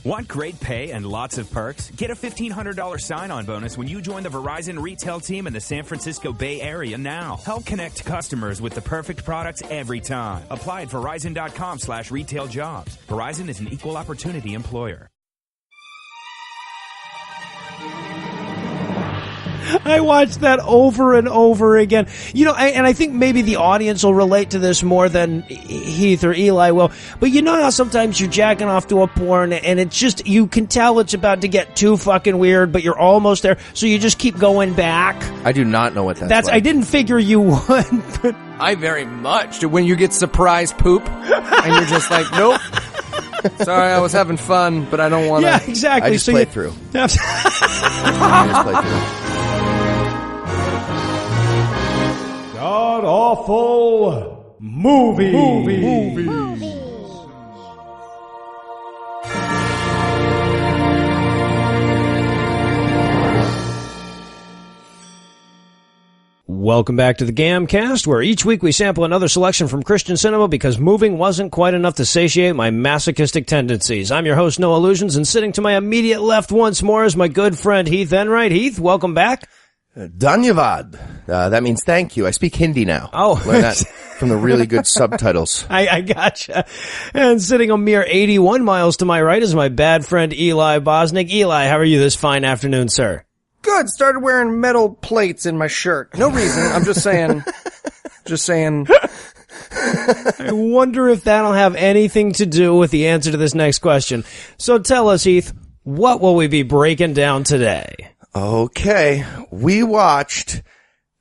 Want great pay and lots of perks? Get a $1,500 sign-on bonus when you join the Verizon retail team in the San Francisco Bay Area now. Help connect customers with the perfect products every time. Apply at verizon.com/retailjobs. Verizon is an equal opportunity employer. I watched that over and over again. You know, and I think maybe the audience will relate to this more than Heath or Eli will. But you know how sometimes you're jacking off to a porn and it's just, you can tell it's about to get too fucking weird, but you're almost there, so you just keep going back? I do not know what that's like. I didn't figure you would, but... I very much do. When you get surprise poop and you're just like, nope. Sorry, I was having fun, but I don't want to. Yeah, exactly. I just play through. I just play through. God awful movie. Welcome back to the GAM050, where each week we sample another selection from Christian cinema because moving wasn't quite enough to satiate my masochistic tendencies. I'm your host, Noah Lugeons, and sitting to my immediate left once more is my good friend Heath Enwright. Heath, welcome back. Dhanyavad. That means thank you. I speak Hindi now. Oh. Learned that from the really good subtitles. I gotcha. And sitting a mere 81 miles to my right is my bad friend Eli Bosnick. Eli, how are you this fine afternoon, sir? Good. Started wearing metal plates in my shirt. No reason. I'm just saying. I wonder if that'll have anything to do with the answer to this next question. So tell us, Heath, what will we be breaking down today? Okay. We watched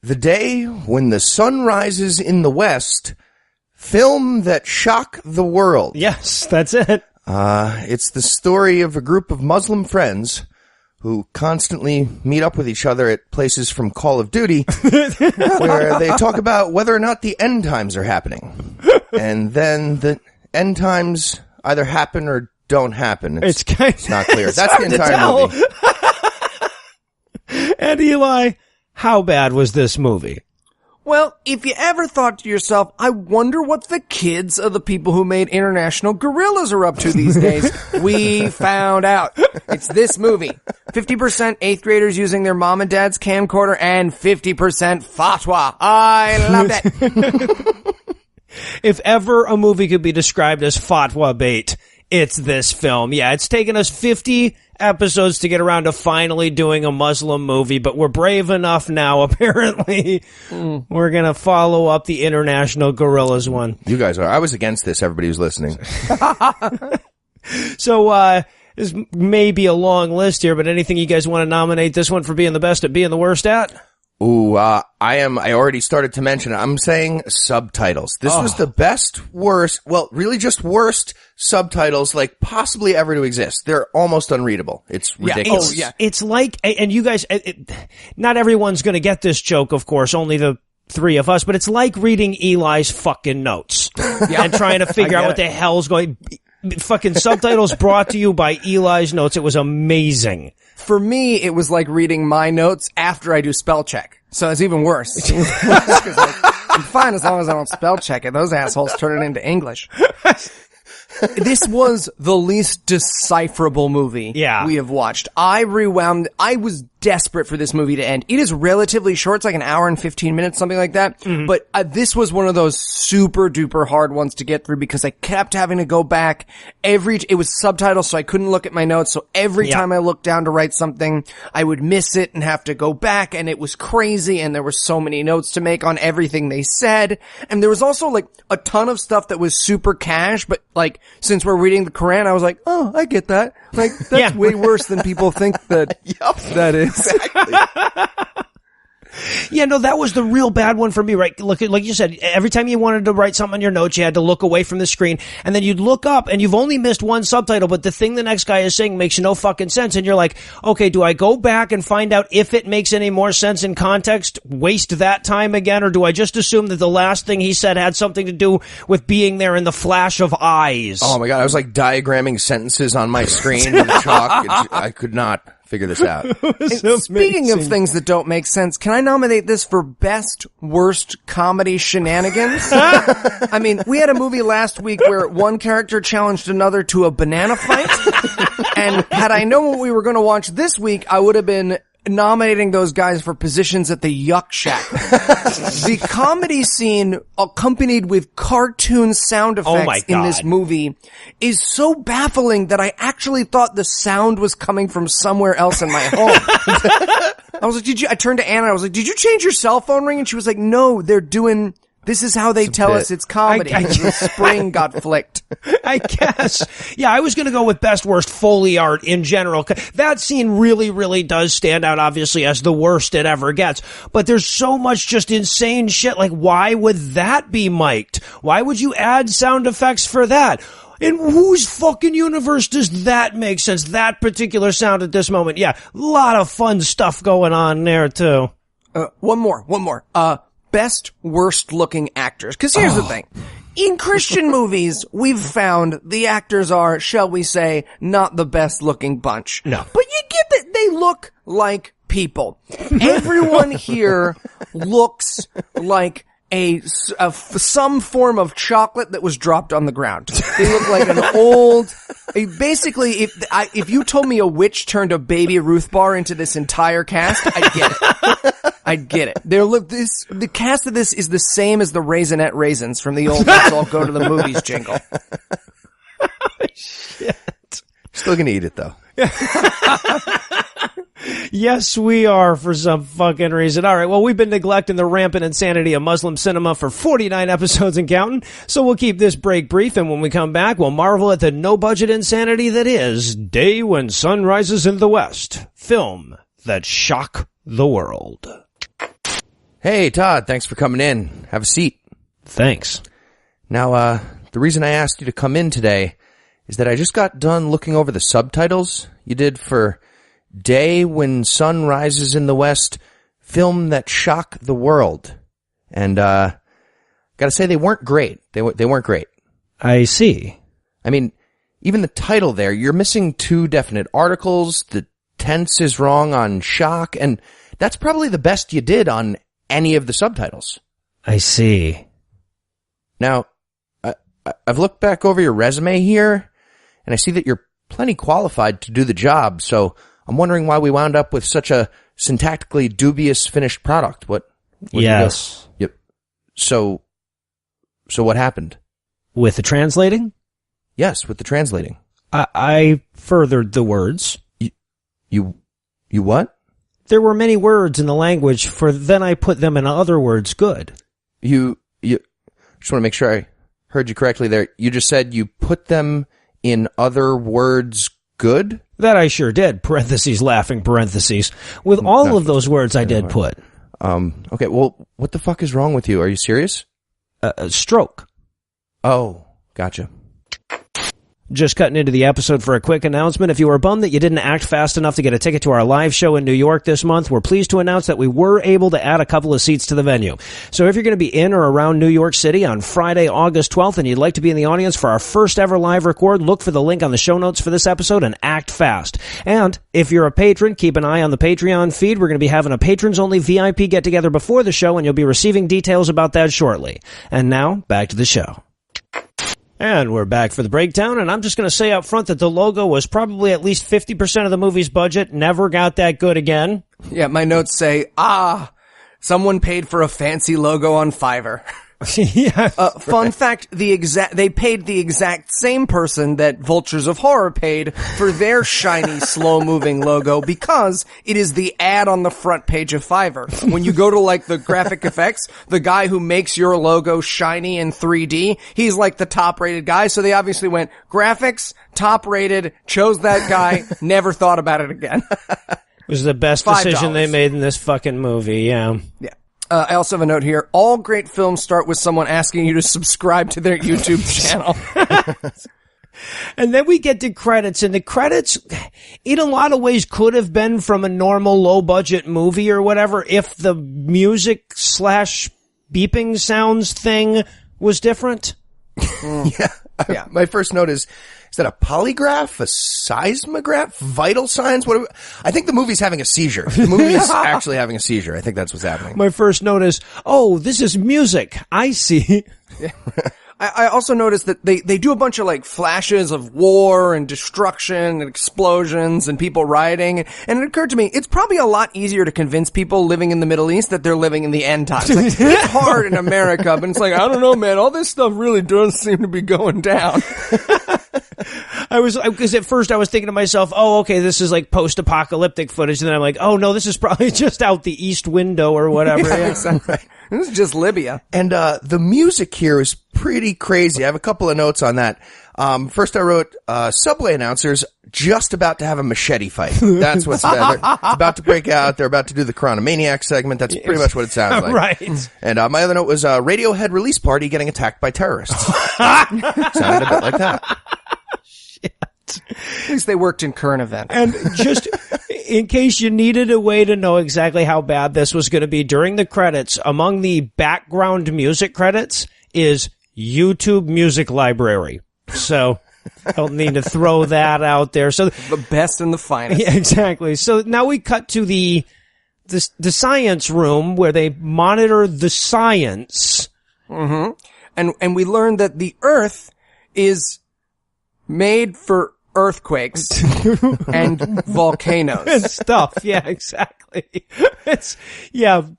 The Day When the Sun Rises in the West, film that shocked the world. Yes, that's it. It's the story of a group of Muslim friends who constantly meet up with each other at places from Call of Duty where they talk about whether or not the end times are happening. And then the end times either happen or don't happen. It's not clear. That's the entire movie. And Eli, how bad was this movie? Well, if you ever thought to yourself, I wonder what the kids of the people who made International Gorillas are up to these days, we found out. It's this movie. 50% 8th graders using their mom and dad's camcorder and 50% fatwa. I loved it. If ever a movie could be described as fatwa bait, it's this film. Yeah, it's taken us 50 episodes to get around to finally doing a Muslim movie, but we're brave enough now, apparently. We're gonna follow up the International Gorillas one. You guys are. I was against this, everybody who's listening. So, this may be a long list here, but anything you guys want to nominate this one for being the best at being the worst at? Ooh, I already started to mention it. I'm saying subtitles. This was the best, worst, well, really just worst subtitles, like, possibly ever to exist. They're almost unreadable. It's ridiculous. It's like, and you guys, not everyone's gonna get this joke, of course, only the three of us, but it's like reading Eli's fucking notes. And trying to figure out what the hell's going, fucking subtitles brought to you by Eli's notes. It was amazing. For me, it was like reading my notes after I do spell check. So it's even worse. I'm fine as long as I don't spell check it. Those assholes turn it into English. This was the least decipherable movie we have watched. I was desperate for this movie to end. It is relatively short. It's like an hour and 15 minutes, something like that. Mm-hmm. But this was one of those super duper hard ones to get through because I kept having to go back it was subtitles, so I couldn't look at my notes. So every time I looked down to write something, I would miss it and have to go back, and it was crazy, and there were so many notes to make on everything they said. And there was also like a ton of stuff that was super cash, but like, since we're reading the Quran, I was like, oh, I get that. Like, that's way worse than people think that that is. Exactly. Yeah, no, that was the real bad one for me, right? Look, like you said, every time you wanted to write something on your notes, you had to look away from the screen, and then you'd look up, and you've only missed one subtitle, but the thing the next guy is saying makes no fucking sense, and you're like, okay, do I go back and find out if it makes any more sense in context, waste that time again, or do I just assume that the last thing he said had something to do with being there in the flash of eyes? Oh my god, I was like diagramming sentences on my screen with chalk. I could not figure this out. Speaking of things that don't make sense, can I nominate this for best worst comedy shenanigans? I mean, we had a movie last week where one character challenged another to a banana fight. And had I known what we were going to watch this week, I would have been nominating those guys for positions at the Yuck Shack. The comedy scene accompanied with cartoon sound effects in this movie is so baffling that I actually thought the sound was coming from somewhere else in my home. I was like, I turned to Anna, I was like, did you change your cell phone ring? And she was like, no, this is how they tell us it's comedy. The spring got flicked. I guess. Yeah, I was going to go with best worst Foley art in general. That scene really, really does stand out, obviously, as the worst it ever gets. But there's so much just insane shit. Like, why would that be mic'd? Why would you add sound effects for that? In whose fucking universe does that make sense? That particular sound at this moment. Yeah, a lot of fun stuff going on there, too. One more. Best worst looking actors. Cause here's the thing. In Christian movies, we've found the actors are, shall we say, not the best looking bunch. No. But you get that they look like people. Everyone here looks like some form of chocolate that was dropped on the ground. They look like an old, basically, if you told me a witch turned a Baby Ruth bar into this entire cast, I'd get it. I'd get it. The cast of this is the same as the Raisinette Raisins from the old Let's All Go to the Movies jingle. Shit. Still gonna eat it though. Yes, we are, for some fucking reason. All right, well, we've been neglecting the rampant insanity of Muslim cinema for 49 episodes and counting, so we'll keep this break brief, and when we come back, we'll marvel at the no-budget insanity that is Day When Sun Rises in the West, film that shock the world. Hey, Todd, thanks for coming in. Have a seat. Thanks. Now, the reason I asked you to come in today is that I just got done looking over the subtitles you did for Day When Sun Rises in the West, film that shock the world. And, gotta say they weren't great. They weren't great. I see. I mean, even the title there, you're missing two definite articles, the tense is wrong on shock, and that's probably the best you did on any of the subtitles. I see. Now, I've looked back over your resume here, and I see that you're plenty qualified to do the job, so I'm wondering why we wound up with such a syntactically dubious finished product. What yes. Yep. So what happened? With the translating? Yes, with the translating. I furthered the words. You what? There were many words in the language, for then I put them in other words good. You just want to make sure I heard you correctly there. You just said you put them in other words good? That I sure did. Parentheses, laughing parentheses. With all of those words I did put. Okay, well, what the fuck is wrong with you? Are you serious? Stroke. Oh, gotcha. Just cutting into the episode for a quick announcement. If you were bummed that you didn't act fast enough to get a ticket to our live show in New York this month, we're pleased to announce that we were able to add a couple of seats to the venue. So if you're going to be in or around New York City on Friday, August 12th, and you'd like to be in the audience for our first ever live record, look for the link on the show notes for this episode and act fast. And if you're a patron, keep an eye on the Patreon feed. We're going to be having a patrons-only VIP get-together before the show, and you'll be receiving details about that shortly. And now, back to the show. And we're back for the breakdown, and I'm just going to say up front that the logo was probably at least 50% of the movie's budget, never got that good again. Yeah, my notes say, someone paid for a fancy logo on Fiverr. Yeah. Fun fact, they paid the exact same person that Vultures of Horror paid for their shiny, slow-moving logo because it is the ad on the front page of Fiverr. When you go to, like, the graphic effects, the guy who makes your logo shiny in 3D, he's, like, the top-rated guy, so they obviously went, graphics, top-rated, chose that guy, never thought about it again. It was the best decision they made in this fucking movie, yeah. Yeah. I also have a note here. All great films start with someone asking you to subscribe to their YouTube channel. And then we get to credits, and the credits, in a lot of ways, could have been from a normal low-budget movie or whatever if the music / beeping sounds thing was different. Yeah. My first note is that a polygraph, a seismograph, vital signs? I think the movie's having a seizure. The movie's actually having a seizure. I think that's what's happening. My first note is, oh, this is music. I see. I also noticed that they do a bunch of like flashes of war and destruction and explosions and people rioting. And it occurred to me, it's probably a lot easier to convince people living in the Middle East that they're living in the end times. Like, it's hard in America, but it's like, I don't know, man, all this stuff really does seem to be going down. Because at first I was thinking to myself, oh, okay, this is like post-apocalyptic footage. And then I'm like, oh no, this is probably just out the east window or whatever. Yeah, exactly. This is just Libya. And the music here is pretty crazy. I have a couple of notes on that. First I wrote, subway announcers just about to have a machete fight. That's what's it's about to break out. They're about to do the Chronomaniac segment. That's pretty much what it sounds like. Right. And my other note was Radiohead release party getting attacked by terrorists. Sounded a bit like that. At least they worked in current events. And just in case you needed a way to know exactly how bad this was going to be, during the credits, among the background music credits is YouTube Music Library. So I don't need to throw that out there. So the best and the finest. Yeah, exactly. So now we cut to the science room where they monitor the science. Mm-hmm. And we learned that the Earth is made for earthquakes and volcanoes and stuff. Yeah, exactly. It's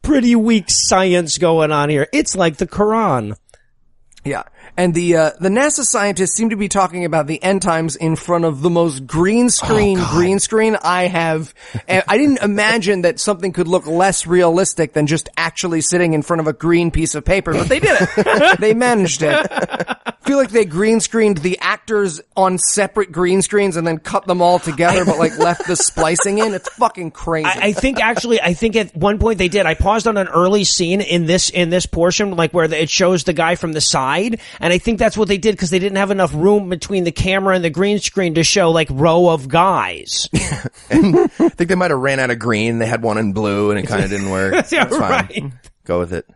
pretty weak science going on here. It's like the Quran. Yeah. And the NASA scientists seem to be talking about the end times in front of the most green screen I have. And I didn't imagine that something could look less realistic than just actually sitting in front of a green piece of paper, but they did it. They managed it. I feel like they green screened the actors on separate green screens and then cut them all together, but like left the splicing in. It's fucking crazy. I think at one point they did. I paused on an early scene in this portion, like where it shows the guy from the side. And I think that's what they did because they didn't have enough room between the camera and the green screen to show like row of guys. And I think they might have ran out of green. They had one in blue and it kind of didn't work. Yeah, that's fine. right. Go with it.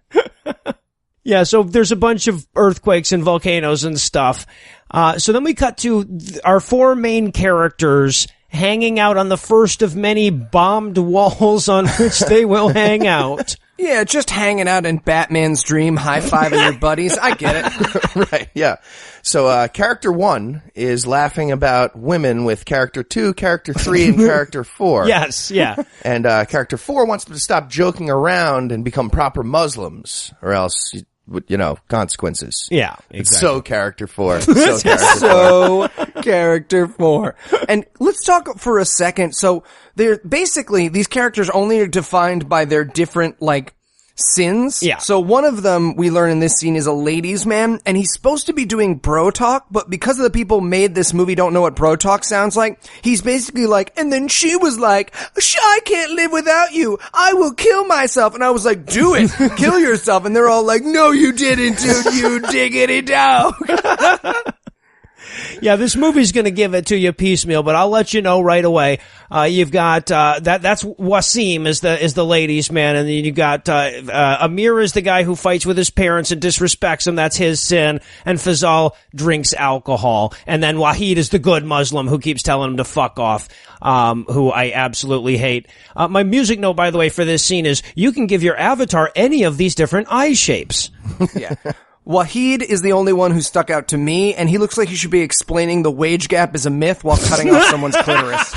Yeah, so there's a bunch of earthquakes and volcanoes and stuff. So then we cut to our four main characters hanging out on the first of many bombed walls on which they will hang out. Yeah, just hanging out in Batman's dream, high-fiving your buddies. I get it. Right, yeah. So, character 1 is laughing about women with character 2, character 3, and character 4. Yes, yeah. And, character 4 wants them to stop joking around and become proper Muslims, or else, consequences. Yeah, exactly. It's so character 4. So character 4. And let's talk for a second. So they're basically, these characters only are defined by their different, like, sins. Yeah. So one of them we learn in this scene is a ladies' man, and he's supposed to be doing bro talk, but because of the people made this movie don't know what bro talk sounds like, he's basically like, and then she was like, I can't live without you. I will kill myself. And I was like, do it. Kill yourself. And they're all like, no, you didn't, dude. You diggity dog. Yeah, this movie's gonna give it to you piecemeal, but I'll let you know right away. You've got, that's Wasim is the ladies' man, and then you got, Amir is the guy who fights with his parents and disrespects them, that's his sin, and Fazal drinks alcohol, and then Wahid is the good Muslim who keeps telling him to fuck off, who I absolutely hate. My music note, by the way, for this scene is, you can give your avatar any of these different eye shapes. Yeah. Wahid is the only one who stuck out to me, and he looks like he should be explaining the wage gap is a myth while cutting off someone's clitoris.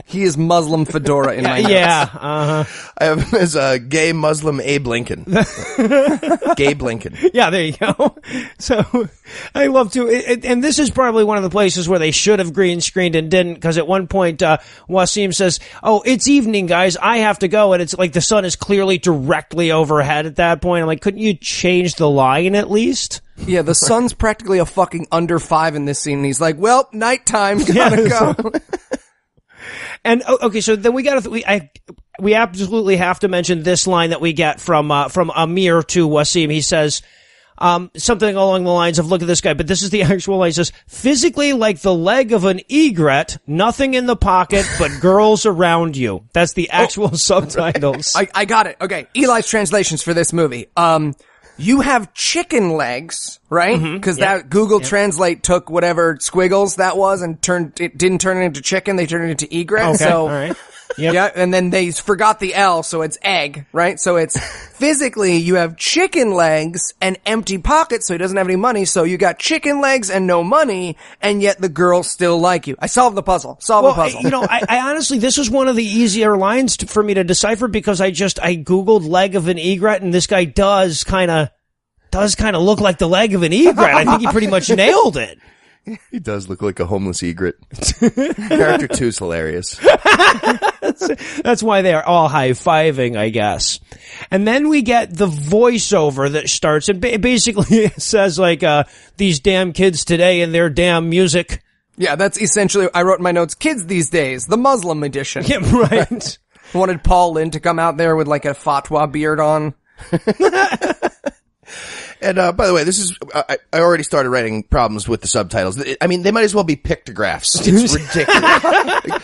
He is Muslim fedora in my notes. Yeah, uh-huh. I have him as a gay Muslim Abe Lincoln. Gabe Lincoln. Yeah, there you go. So, I love to, and this is probably one of the places where they should have green screened and didn't, because at one point, Wasim says, oh, it's evening, guys, I have to go, and it's like the sun is clearly directly overhead at that point. I'm like, couldn't you change the line at least? Yeah, the sun's practically a fucking under 5 in this scene, and he's like, well, nighttime, gotta go. And okay, so then we absolutely have to mention this line that we get from Amir to Wasim. He says something along the lines of, "Look at this guy," but this is the actual line. He says, "Physically like the leg of an egret, nothing in the pocket but girls around you." That's the actual subtitles. I got it. Okay, Eli's translations for this movie. You have chicken legs, right? Because that Google Translate took whatever squiggles that was and didn't turn it into chicken. They turned it into egret. Okay, So all right. Yep. Yeah, and then they forgot the L, so it's egg, right? So it's physically you have chicken legs and empty pockets, so he doesn't have any money. So you got chicken legs and no money, and yet the girls still like you. I solved the puzzle. Well, I honestly, this was one of the easier lines for me to decipher because I Googled leg of an egret, and this guy does kind of look like the leg of an egret. I think he pretty much nailed it. He does look like a homeless egret. Character 2's hilarious. That's why they are all high-fiving, I guess. And then we get the voiceover that starts, and basically it says, like, these damn kids today and their damn music. Yeah, that's essentially, I wrote in my notes, kids these days, the Muslim edition. Yeah, right. I wanted Paul Lynde to come out there with, like, a fatwa beard on. And, by the way, this is, I already started writing problems with the subtitles. I mean, they might as well be pictographs. It's ridiculous.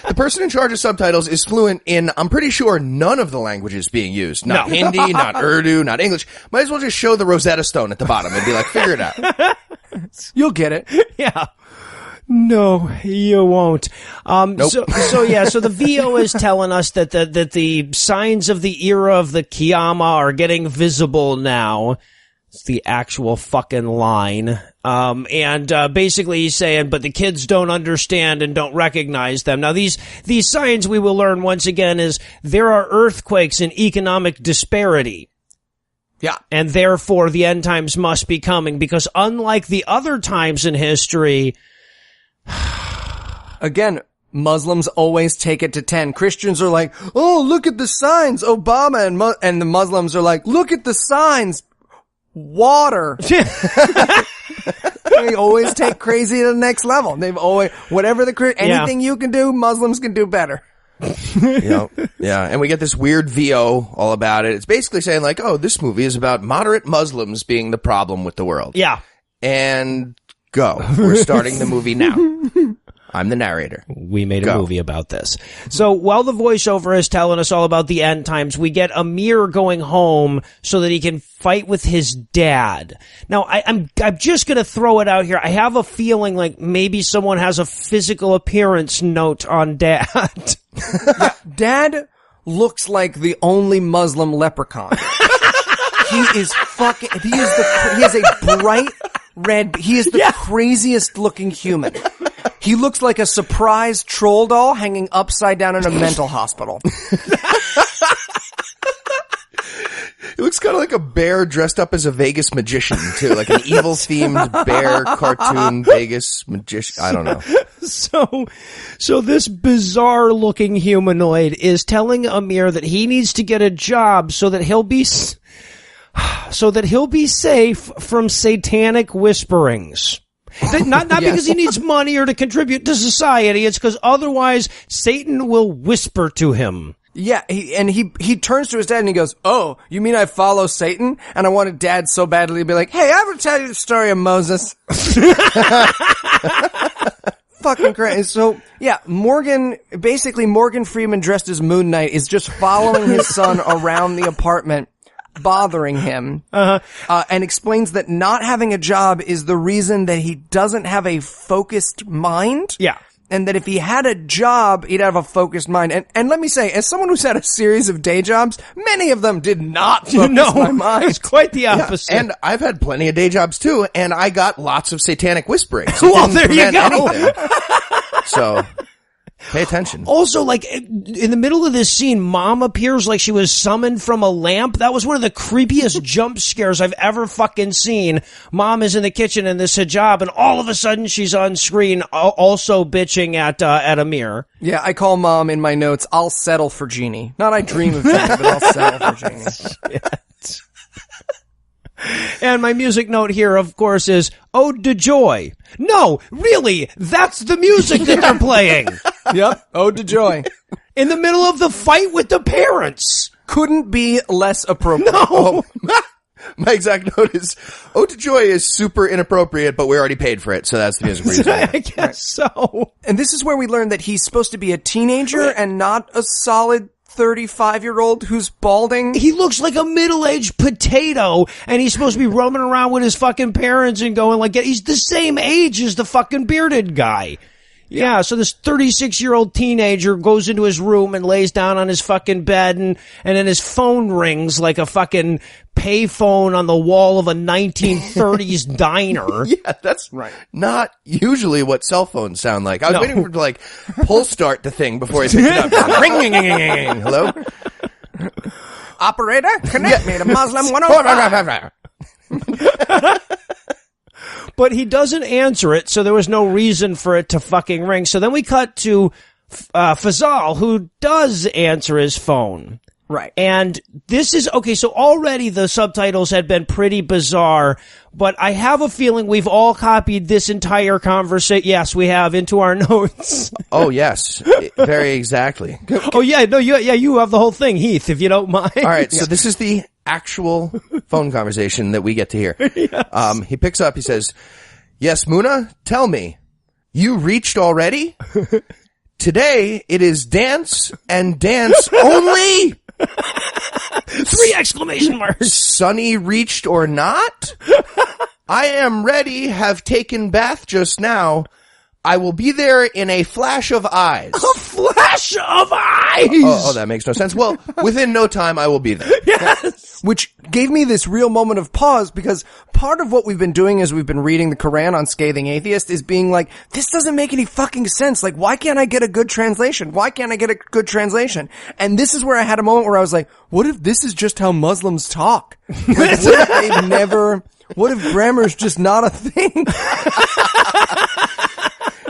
The person in charge of subtitles is fluent in, I'm pretty sure, none of the languages being used. Not Hindi, not Urdu, not English. Might as well just show the Rosetta Stone at the bottom and be like, figure it out. You'll get it. Yeah. No, you won't. Nope. So the VO is telling us that the signs of the era of the Qiyamah are getting visible now. It's the actual fucking line. Basically he's saying, but the kids don't understand and don't recognize them. Now these signs, we will learn once again, is there are earthquakes and economic disparity. Yeah. And therefore the end times must be coming, because unlike the other times in history, again, Muslims always take it to 10. Christians are like, oh, look at the signs, Obama, and the Muslims are like, look at the signs, water. They always take crazy to the next level. They've always, anything you can do, Muslims can do better. Yeah, and we get this weird VO all about it. It's basically saying like, oh, this movie is about moderate Muslims being the problem with the world. Yeah. And go. We're starting the movie now. I'm the narrator. We made a movie about this. So while the voiceover is telling us all about the end times, we get Amir going home so that he can fight with his dad. Now, I'm just going to throw it out here. I have a feeling like maybe someone has a physical appearance note on dad. Yeah, dad looks like the only Muslim leprechaun. He is a bright red, he is the craziest looking human. He looks like a surprise troll doll hanging upside down in a mental hospital. He looks kind of like a bear dressed up as a Vegas magician, too. Like an evil-themed bear cartoon Vegas magician. I don't know. So this bizarre-looking humanoid is telling Amir that he needs to get a job so that he'll be safe from satanic whisperings. Not because he needs money or to contribute to society. It's because otherwise Satan will whisper to him. Yeah, he turns to his dad and he goes, oh, you mean I follow Satan? And I wanted dad so badly to be like, hey, I ever tell you the story of Moses? Fucking crazy. So, yeah, Morgan Freeman dressed as Moon Knight is just following his son around the apartment, bothering him, and explains that not having a job is the reason that he doesn't have a focused mind. Yeah. And that if he had a job, he'd have a focused mind. And let me say, as someone who's had a series of day jobs, many of them did not focus my mind. It's quite the opposite. Yeah, and I've had plenty of day jobs too, and I got lots of satanic whispering. Well, there you go. So, pay attention. Also, like, in the middle of this scene, Mom appears like she was summoned from a lamp. That was one of the creepiest jump scares I've ever fucking seen. Mom is in the kitchen in this hijab, and all of a sudden she's on screen also bitching at Amir. Yeah, I call Mom in my notes, I'll settle for Jeannie. Not I dream of Jeannie, but I'll settle for Jeannie. Shit. And my music note here, of course, is Ode to Joy. No, really, that's the music that they're playing. Yep, Ode to Joy. In the middle of the fight with the parents. Couldn't be less appropriate. No. Oh, my exact note is, Ode to Joy is super inappropriate, but we already paid for it, so that's the music we're using. I guess so. And this is where we learn that he's supposed to be a teenager and not a solid 35-year-old who's balding. He looks like a middle-aged potato, and he's supposed to be roaming around with his fucking parents and going like, he's the same age as the fucking bearded guy. Yeah, so this 36-year-old teenager goes into his room and lays down on his fucking bed, and then his phone rings like a fucking payphone on the wall of a 1930s diner. Yeah, that's not usually what cell phones sound like. I was waiting for to like pull start the thing before he picked it up. Ring, ring, ring, ring, ring. Hello? Operator, connect me to Muslim 105. But he doesn't answer it, so there was no reason for it to fucking ring. So then we cut to Fazal, who does answer his phone. Right. And this is, okay, so already the subtitles had been pretty bizarre, but I have a feeling we've all copied this entire conversation. Yes, we have, into our notes. Oh, yes. Very exactly. Oh, yeah, no, you have the whole thing, Heath, if you don't mind. All right, so this is the actual phone conversation that we get to hear. Yes. He picks up, he says, "Yes, Muna, tell me, you reached already? Today it is dance and dance only. 3 exclamation marks. Sunny reached or not? I am ready, have taken bath just now. I will be there in a flash of eyes." A flash of eyes! Oh, that makes no sense. Well, within no time, I will be there. Yes! Which gave me this real moment of pause, because part of what we've been doing as we've been reading the Quran on Scathing Atheist is being like, this doesn't make any fucking sense. Like, why can't I get a good translation? Why can't I get a good translation? And this is where I had a moment where I was like, what if this is just how Muslims talk? Like, what if grammar's just not a thing?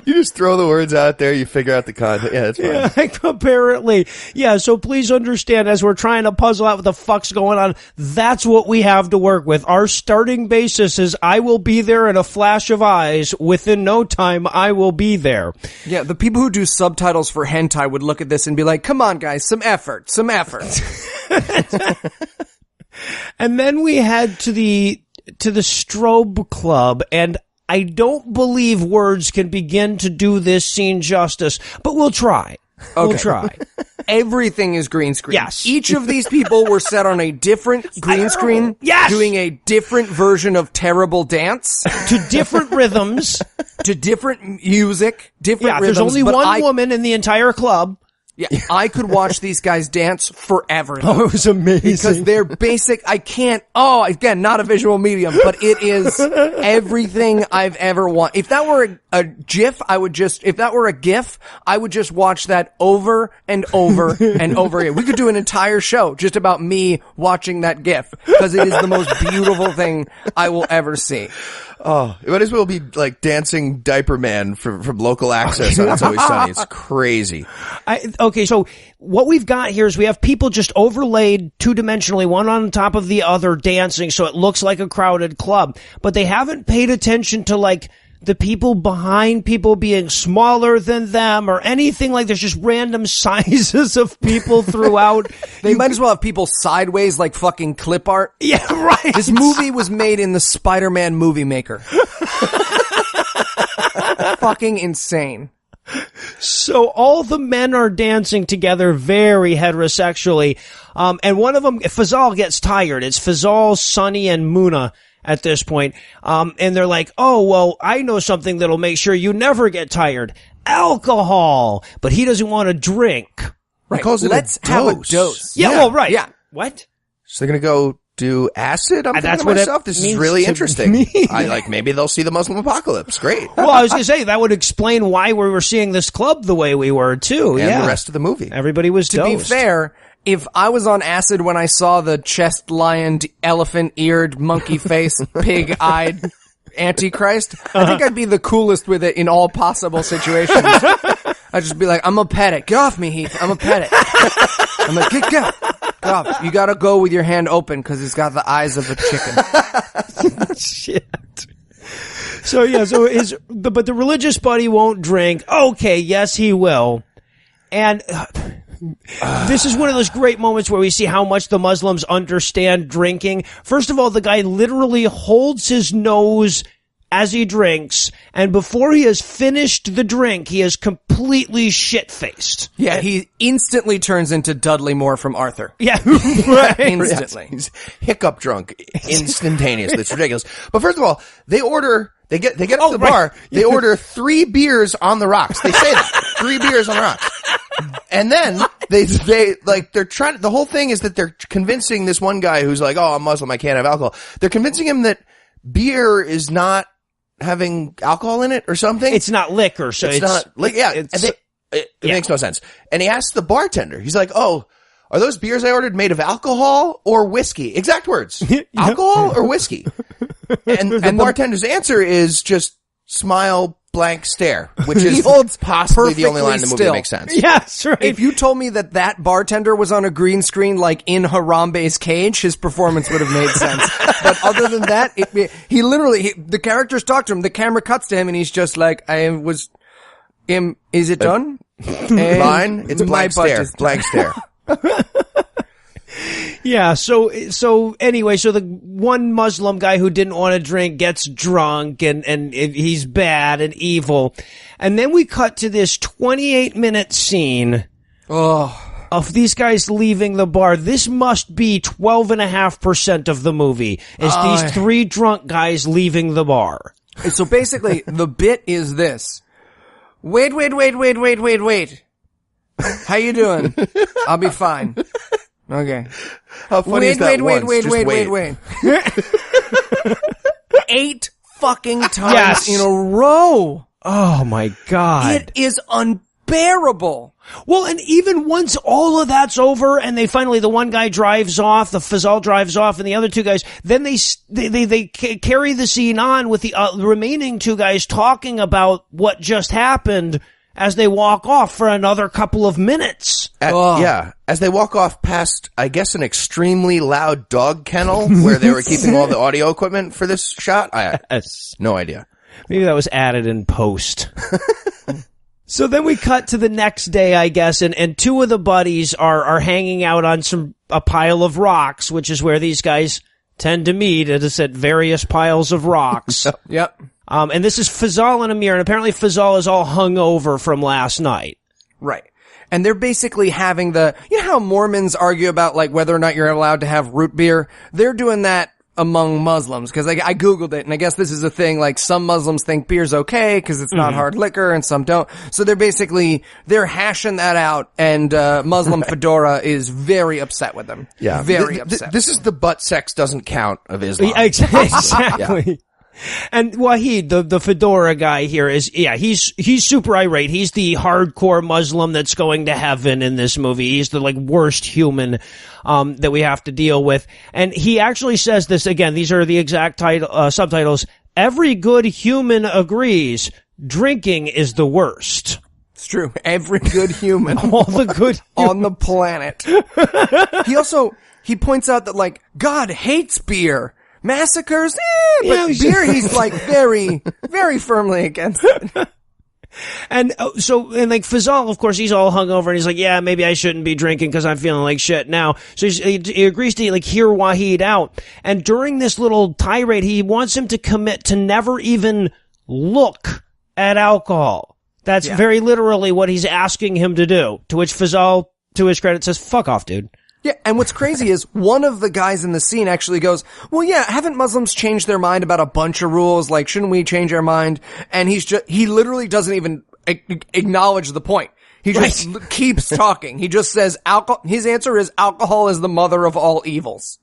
You just throw the words out there, you figure out the content. Yeah, that's fine. Yeah, apparently. Yeah, so please understand, as we're trying to puzzle out what the fuck's going on, that's what we have to work with. Our starting basis is, I will be there in a flash of eyes. Within no time, I will be there. Yeah, the people who do subtitles for hentai would look at this and be like, come on, guys, some effort. And then we head to the strobe club, and I don't believe words can begin to do this scene justice, but we'll try. Okay. We'll try. Everything is green screen. Yes. Each of these people were set on a different green screen. Yes. Doing a different version of terrible dance. To different rhythms. To different music. Different there's rhythms. only one woman in the entire club. Yeah, I could watch these guys dance forever. Oh, it was amazing. Because they're basic, again, not a visual medium, but it is everything I've ever wanted. If that were a GIF, if that were a GIF, I would just watch that over and over and over again. We could do an entire show just about me watching that GIF, because it is the most beautiful thing I will ever see. Oh, it might as well be like Dancing Diaper Man from Local Access on It's Always Sunny. It's crazy. Okay, so what we've got here is we have people just overlaid two-dimensionally, one on top of the other, dancing, so it looks like a crowded club. But they haven't paid attention to, like, the people behind people being smaller than them or anything like there's just random sizes of people throughout. They might as well have people sideways like fucking clip art. Yeah, right. This movie was made in the Spider-Man movie maker. Fucking insane. So all the men are dancing together very heterosexually. And one of them, Fazal, gets tired. It's Fazal, Sunny, and Muna at this point. And they're like, oh, well, I know something that'll make sure you never get tired. Alcohol. But he doesn't want to drink. Right. Let's have a dose. Yeah, well, right. Yeah. What? So they're going to go do acid? I'm thinking to myself, this is really interesting. Maybe they'll see the Muslim apocalypse. Great. Well, I was going to say, that would explain why we were seeing this club the way we were, too. And the rest of the movie. Everybody was To dosed. be fair, if I was on acid when I saw the chest-lioned, elephant-eared, monkey-faced, pig-eyed Antichrist, I think I'd be the coolest with it in all possible situations. I'd just be like, I'm gonna pet it. Get off me, Heath. I'm gonna pet it. I'm like, get off. You gotta go with your hand open because it's got the eyes of a chicken. Shit. So, yeah, but the religious buddy won't drink. Okay, yes, he will. And this is one of those great moments where we see how much the Muslims understand drinking. First of all, the guy literally holds his nose as he drinks, and before he has finished the drink, he is completely shit-faced. Yeah, he instantly turns into Dudley Moore from Arthur. Yeah, right. Instantly. He's hiccup drunk instantaneously. It's ridiculous. But first of all, they order They get up to the bar. They order 3 beers on the rocks. They say that 3 beers on the rocks, and then they're trying. The whole thing is that they're convincing this one guy who's like, "Oh, I'm Muslim. I can't have alcohol." They're convincing him that beer is not having alcohol in it or something. It's not liquor, so it's not. It makes no sense. And he asks the bartender. He's like, "Oh, are those beers I ordered made of alcohol or whiskey?" Exact words. Alcohol or whiskey? And the bartender's answer is just smile, blank stare, which is possibly the only line in the movie that makes sense. Yeah, that's right. If you told me that bartender was on a green screen like in Harambe's cage, his performance would have made sense. But other than that, the characters talk to him, the camera cuts to him, and he's just like, is it done? Line, it's blank stare, blank stare. Yeah, so anyway, so the one Muslim guy who didn't want to drink gets drunk and he's bad and evil. And then we cut to this 28-minute scene of these guys leaving the bar. This must be 12.5% of the movie, is these 3 drunk guys leaving the bar. So basically, the bit is this. Wait. How you doing? I'll be fine. Okay. How funny is that? Wait. 8 fucking times in a row. Oh my God. It is unbearable. Well, and even once all of that's over and the one guy drives off, the Fazal drives off, and the other 2 guys, then they carry the scene on with the remaining 2 guys talking about what just happened as they walk off for another couple of minutes. As they walk off past, I guess, an extremely loud dog kennel where they were keeping all the audio equipment for this shot. No idea. Maybe that was added in post. So then we cut to the next day, I guess, and 2 of the buddies are hanging out on a pile of rocks, which is where these guys tend to meet, as I said, various piles of rocks. Yep. And this is Fazal and Amir, and apparently Fazal is all hungover from last night. Right. And they're basically having you know how Mormons argue about like whether or not you're allowed to have root beer? They're doing that among Muslims, because I Googled it, and I guess this is a thing, like some Muslims think beer's okay because it's not hard liquor and some don't. So they're hashing that out, and Muslim Fedora is very upset with them. Yeah. Very upset. This is the butt sex doesn't count of Islam. Exactly. Yeah. And Wahid, the fedora guy here he's super irate. He's the hardcore Muslim that's going to heaven in this movie. He's the worst human that we have to deal with. And he actually says this again. These are the exact subtitles. Every good human agrees drinking is the worst. It's true. Every good human. All the good on the planet. He points out that God hates beer. Massacres, but beer, he's very, very firmly against it. And Fazal, of course, he's all hungover, and he's like, yeah, maybe I shouldn't be drinking because I'm feeling like shit now. So he agrees to hear Wahid out. And during this little tirade, he wants him to commit to never even look at alcohol. That's very literally what he's asking him to do. To which Fazal, to his credit, says, "Fuck off, dude." Yeah, and what's crazy is one of the guys in the scene actually goes, well, yeah, haven't Muslims changed their mind about a bunch of rules? Shouldn't we change our mind? And he literally doesn't even acknowledge the point. He just keeps talking. He just says his answer is alcohol is the mother of all evils.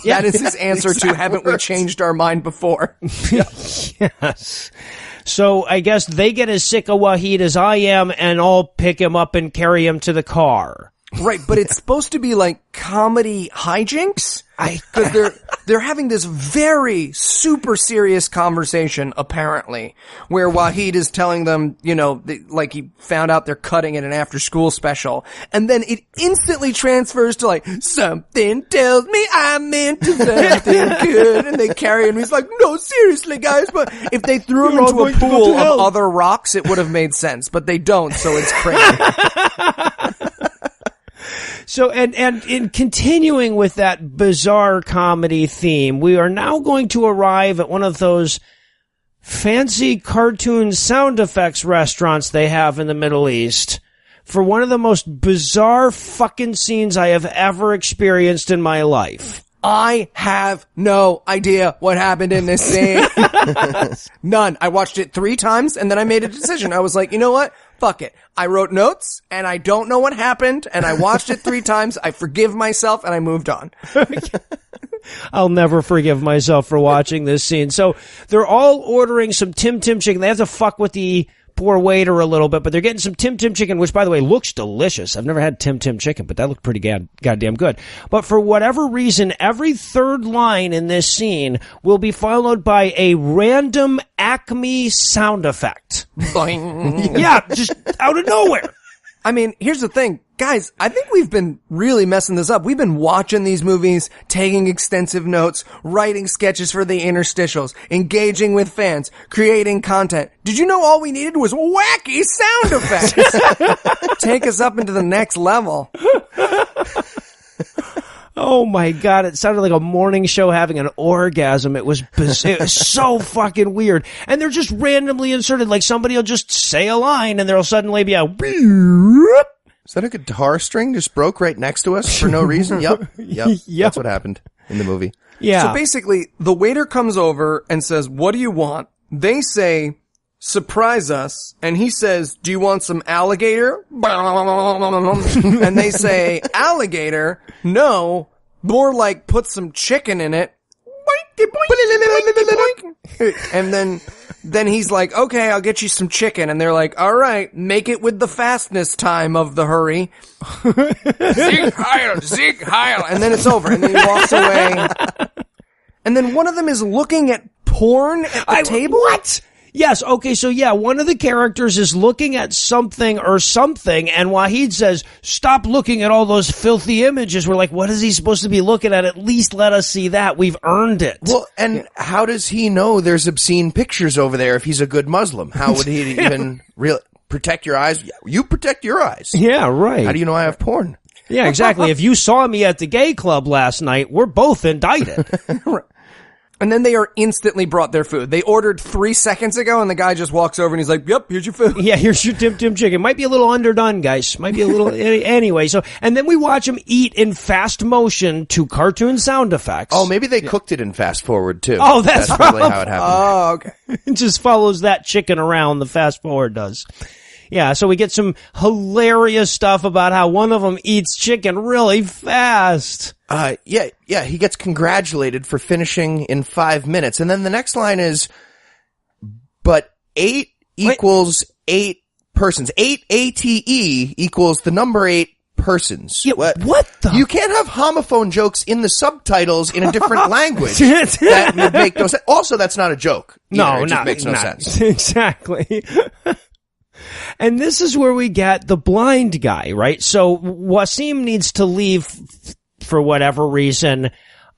That is his answer to haven't we changed our mind before? Yes. So I guess they get as sick of Wahid as I am, and I'll pick him up and carry him to the car. Right, but it's supposed to be comedy hijinks. Because they're having this very super serious conversation, apparently, where Wahid is telling them, he found out they're cutting at an after-school special, and then it instantly transfers to something tells me I'm into something good, and they carry him. He's like, no, seriously, guys, but if they threw him into a pool of other rocks, it would have made sense, but they don't, so it's crazy. So, and in continuing with that bizarre comedy theme, we are now going to arrive at one of those fancy cartoon sound effects restaurants they have in the Middle East for one of the most bizarre fucking scenes I have ever experienced in my life. I have no idea what happened in this scene. None. I watched it 3 times and then I made a decision. I was like, you know what? Fuck it. I wrote notes and I don't know what happened and I watched it 3 times. I forgive myself and I moved on. I'll never forgive myself for watching this scene. So they're all ordering some Tim Tim chicken. They have to fuck with the poor waiter a little bit, but they're getting some Tim Tim chicken, which, by the way, looks delicious. I've never had Tim Tim chicken, but that looked pretty goddamn good. But for whatever reason, every third line in this scene will be followed by a random Acme sound effect. Boing. Yeah, just out of nowhere. I mean, here's the thing. Guys, I think we've been really messing this up. We've been watching these movies, taking extensive notes, writing sketches for the interstitials, engaging with fans, creating content. Did you know all we needed was wacky sound effects? Take us up into the next level. Oh my God, it sounded like a morning show having an orgasm. It was so fucking weird. And they're just randomly inserted, like somebody will just say a line and there'll suddenly be a Is that a guitar string just broke right next to us for no reason? Yep. That's what happened in the movie. Yeah. So basically, the waiter comes over and says, what do you want? They say, surprise us. And he says, do you want some alligator? And they say, alligator? No. More like put some chicken in it. And then he's like, okay, I'll get you some chicken. And they're like, all right, make it with the fastness time of the hurry. Sieg Heil, Sieg Heil. And then it's over. And then he walks away. And then one of them is looking at porn at the table? What? Yes, okay, so yeah, one of the characters is looking at something, and Wahid says, stop looking at all those filthy images. We're like, what is he supposed to be looking at? At least let us see that. We've earned it. Well, and how does he know there's obscene pictures over there if he's a good Muslim? How would he even protect your eyes? You protect your eyes. Yeah, right. How do you know I have porn? Yeah, exactly. If you saw me at the gay club last night, we're both indicted. And then they are instantly brought their food. They ordered 3 seconds ago, and the guy just walks over and he's like, yep, here's your food. Yeah, here's your Tim Tim chicken. Might be a little underdone, guys. Might be a little, anyway. So, and then we watch him eat in fast motion to cartoon sound effects. Oh, maybe they cooked it in fast forward, too. Oh, that's probably how it happened. Oh, okay. It just follows that chicken around, the fast forward does. Yeah, so we get some hilarious stuff about how one of them eats chicken really fast. Yeah, he gets congratulated for finishing in 5 minutes. And then the next line is, but 8 equals 8 persons. 8 ATE equals the number 8 persons. Yeah, what the? You can't have homophone jokes in the subtitles in a different language. That would make no sense. Also, that's not a joke. No, it just makes no sense. Exactly. And this is where we get the blind guy, right? So Wasim needs to leave for whatever reason.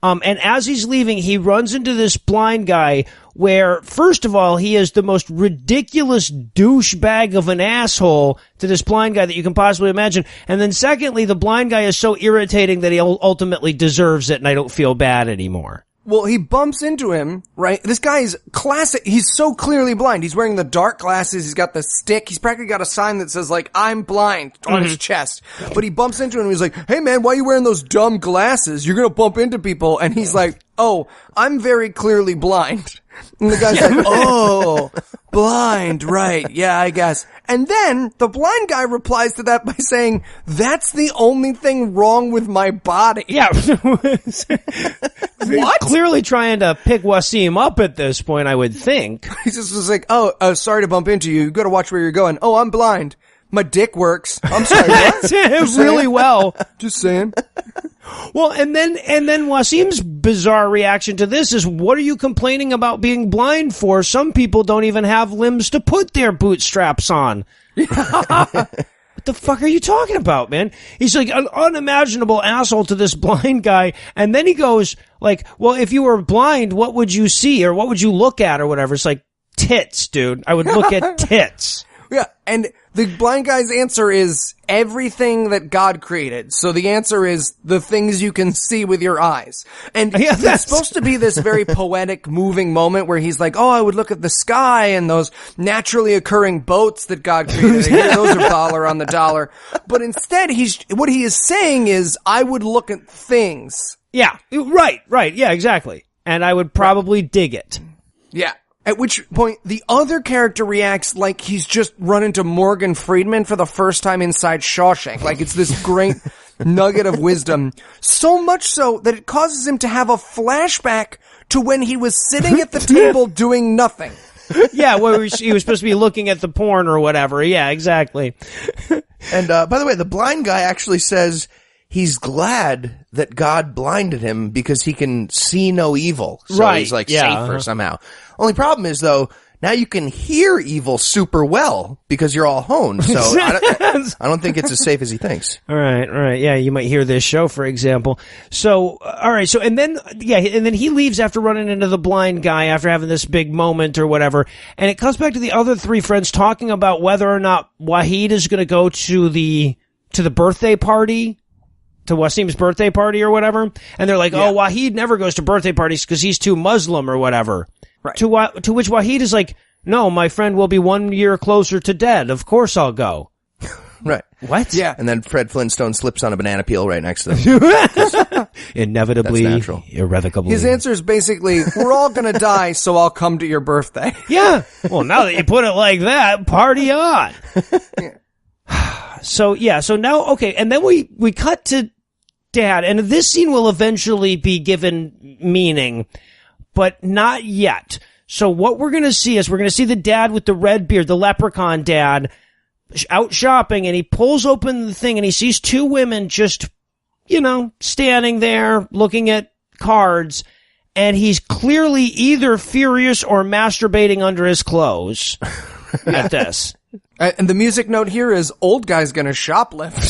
And as he's leaving, he runs into this blind guy where, first of all, he is the most ridiculous douchebag of an asshole to this blind guy that you can possibly imagine. And then secondly, the blind guy is so irritating that he ultimately deserves it, and I don't feel bad anymore. Well, he bumps into him, right? This guy is classic. He's so clearly blind. He's wearing the dark glasses. He's got the stick. He's practically got a sign that says, like, I'm blind on his chest. But he bumps into him and he's like, hey man, why are you wearing those dumb glasses? You're gonna bump into people. And he's like, oh, I'm very clearly blind. And the guy's like, oh, blind, right, yeah, I guess. And then the blind guy replies to that by saying, that's the only thing wrong with my body. Yeah. What? Clearly trying to pick Wasim up at this point, I would think. He just was like, oh, sorry to bump into you. You gotta watch where you're going. Oh, I'm blind. My dick works. I'm sorry. What? Really well. Just saying. Well, and then Wasim's bizarre reaction to this is, what are you complaining about being blind for? Some people don't even have limbs to put their bootstraps on. What the fuck are you talking about, man? He's like an unimaginable asshole to this blind guy. And then he goes like, well, if you were blind, what would you see or what would you look at or whatever? It's like, tits, dude. I would look at tits. Yeah, and the blind guy's answer is everything that God created. So the answer is the things you can see with your eyes. And it's supposed to be this very poetic, moving moment where he's like, oh, I would look at the sky and those naturally occurring boats that God created. Yeah, those are dollar on the dollar. But instead, what he is saying is, I would look at things. Yeah, right. Yeah, exactly. And I would probably dig it. Yeah. At which point, the other character reacts like he's just run into Morgan Freeman for the first time inside Shawshank. Like it's this great nugget of wisdom. So much so that it causes him to have a flashback to when he was sitting at the table doing nothing. Yeah, well, he was supposed to be looking at the porn or whatever. Yeah, exactly. And by the way, the blind guy actually says he's glad that God blinded him because he can see no evil. So he's like safer somehow. Only problem is though, now you can hear evil super well because you're all honed. So I don't think it's as safe as he thinks. All right. Yeah, you might hear this show, for example. So, all right. So, and then he leaves after running into the blind guy after having this big moment or whatever. And it comes back to the other three friends talking about whether or not Wahid is going to go to the birthday party. To Wasim's birthday party or whatever. And they're like, oh, Wahid never goes to birthday parties because he's too Muslim or whatever. Right. To which Wahid is like, no, my friend will be 1 year closer to dead. Of course I'll go. Right. What? Yeah. And then Fred Flintstone slips on a banana peel right next to them. Inevitably, that's natural. Irrevocably. His answer is basically, we're all gonna die, so I'll come to your birthday. Yeah. Well, now that you put it like that, party on. So now, okay, and then we cut to Dad, and this scene will eventually be given meaning, but not yet. So what we're gonna see is we're gonna see the dad with the red beard, the leprechaun dad, out shopping, and he pulls open the thing and he sees two women just, standing there looking at cards, and he's clearly either furious or masturbating under his clothes at this. And the music note here is, old guy's gonna shoplift.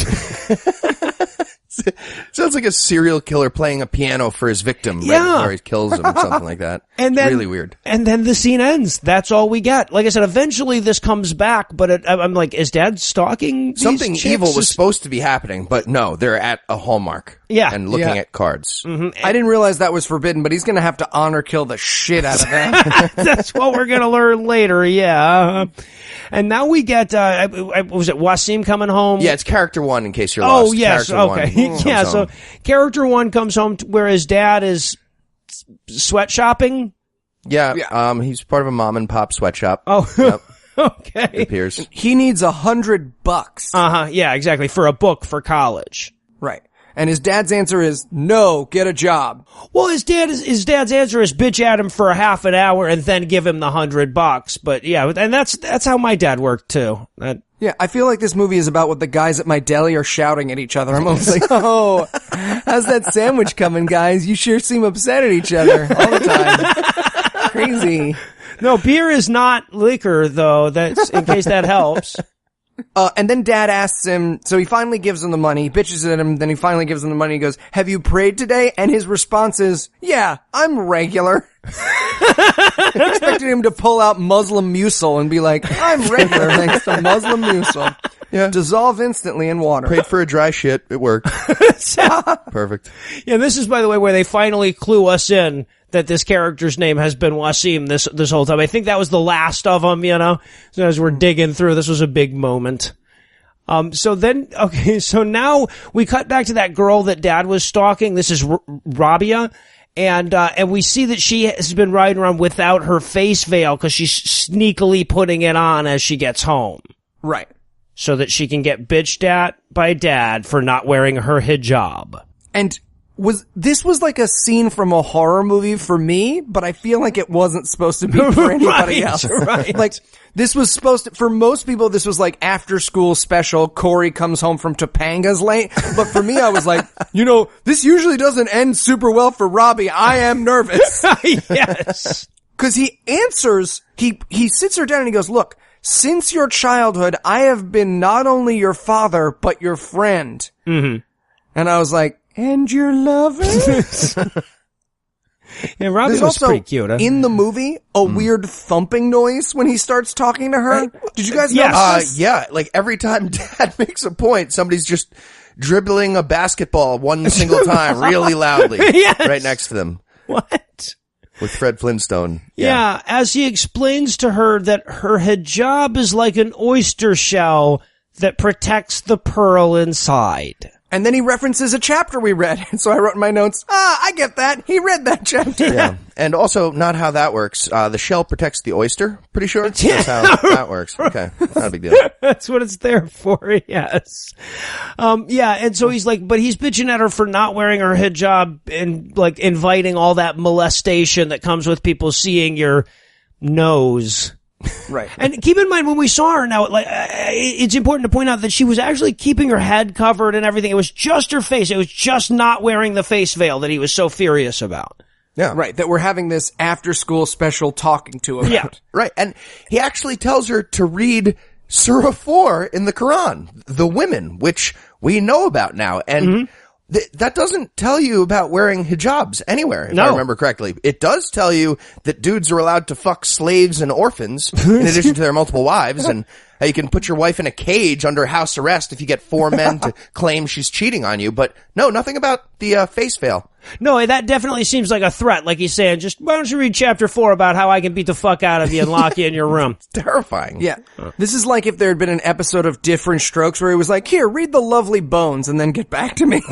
Sounds like a serial killer playing a piano for his victim right before he kills him or something like that. And then, really weird. And then the scene ends. That's all we get. Like I said, eventually this comes back, but I'm like, is Dad stalking these Something chicks? evil was supposed to be happening, but no, they're at a Hallmark. Yeah. And looking at cards. Mm-hmm. I didn't realize that was forbidden, but he's gonna have to honor kill the shit out of that. That's what we're gonna learn later, yeah. And now we get, was it Wasim coming home? Yeah, it's character one in case you're lost. Oh, yes, character okay. One Yeah, comes so home. character one comes home where his dad is sweat shopping. Yeah, he's part of a mom and pop sweatshop. Oh, Yep, okay. it appears. He needs $100. Yeah, exactly, for a book for college. Right. And his dad's answer is, no, get a job. Well, his dad's answer is bitch at him for a half an hour and then give him the $100. But yeah, and that's how my dad worked too. Yeah, I feel like this movie is about what the guys at my deli are shouting at each other. I'm always like, oh, how's that sandwich coming, guys? You sure seem upset at each other all the time. Crazy. No, beer is not liquor though. That's in case that helps. And then Dad asks him, so he finally gives him the money, he bitches at him, then he finally gives him the money, he goes, have you prayed today? And his response is, yeah, I'm regular. I expected him to pull out Muslim musil and be like, I'm regular thanks to Muslim musil. Yeah. Dissolve instantly in water. Prayed for a dry shit. It worked. Perfect. Yeah, this is, by the way, where they finally clue us in that this character's name has been Wasim this whole time. I think that was the last of them, So as we're digging through, this was a big moment. So now we cut back to that girl that Dad was stalking. This is Rabia. And we see that she has been riding around without her face veil because she's sneakily putting it on as she gets home. Right. So that she can get bitched at by Dad for not wearing her hijab. And this was like a scene from a horror movie for me, but I feel like it wasn't supposed to be for anybody else. Right. Like, this was supposed to, for most people, this was like after school special, Corey comes home from Topanga's late. But for me, I was like, this usually doesn't end super well for Robbie. I am nervous. Yes. Cause he answers, he sits her down and he goes, look, since your childhood, I have been not only your father, but your friend. Mm-hmm. And I was like, and your lover? Yeah, Robbie There's was also, pretty cute. Huh? in the movie, a weird thumping noise when he starts talking to her. Did you guys notice this? Yeah, like every time Dad makes a point, somebody's just dribbling a basketball one single time really loudly right next to them. What? With Fred Flintstone. Yeah, as he explains to her that her hijab is like an oyster shell that protects the pearl inside. And then he references a chapter we read. And so I wrote in my notes, I get that. He read that chapter. Yeah. And also, not how that works. The shell protects the oyster, pretty sure. That's how that works. Okay. Not a big deal. That's what it's there for, yes. And so he's like, but he's bitching at her for not wearing her hijab and like inviting all that molestation that comes with people seeing your nose. Right. And keep in mind when we saw her now, like, it's important to point out that she was actually keeping her head covered and everything. It was just her face. It was just not wearing the face veil that he was so furious about. Yeah. Right. That we're having this after school special talking to about. Yeah. Right. And he actually tells her to read Surah 4 in the Quran, the women, which we know about now. And that doesn't tell you about wearing hijabs anywhere, if I remember correctly. It does tell you that dudes are allowed to fuck slaves and orphans in addition to their multiple wives, and how you can put your wife in a cage under house arrest if you get 4 men to claim she's cheating on you. But no, nothing about the face veil. No, that definitely seems like a threat. Like he's saying, just why don't you read chapter 4 about how I can beat the fuck out of you and lock you in your room? It's terrifying. Yeah. This is like if there had been an episode of Different Strokes where he was like, here, read the lovely bones and then get back to me.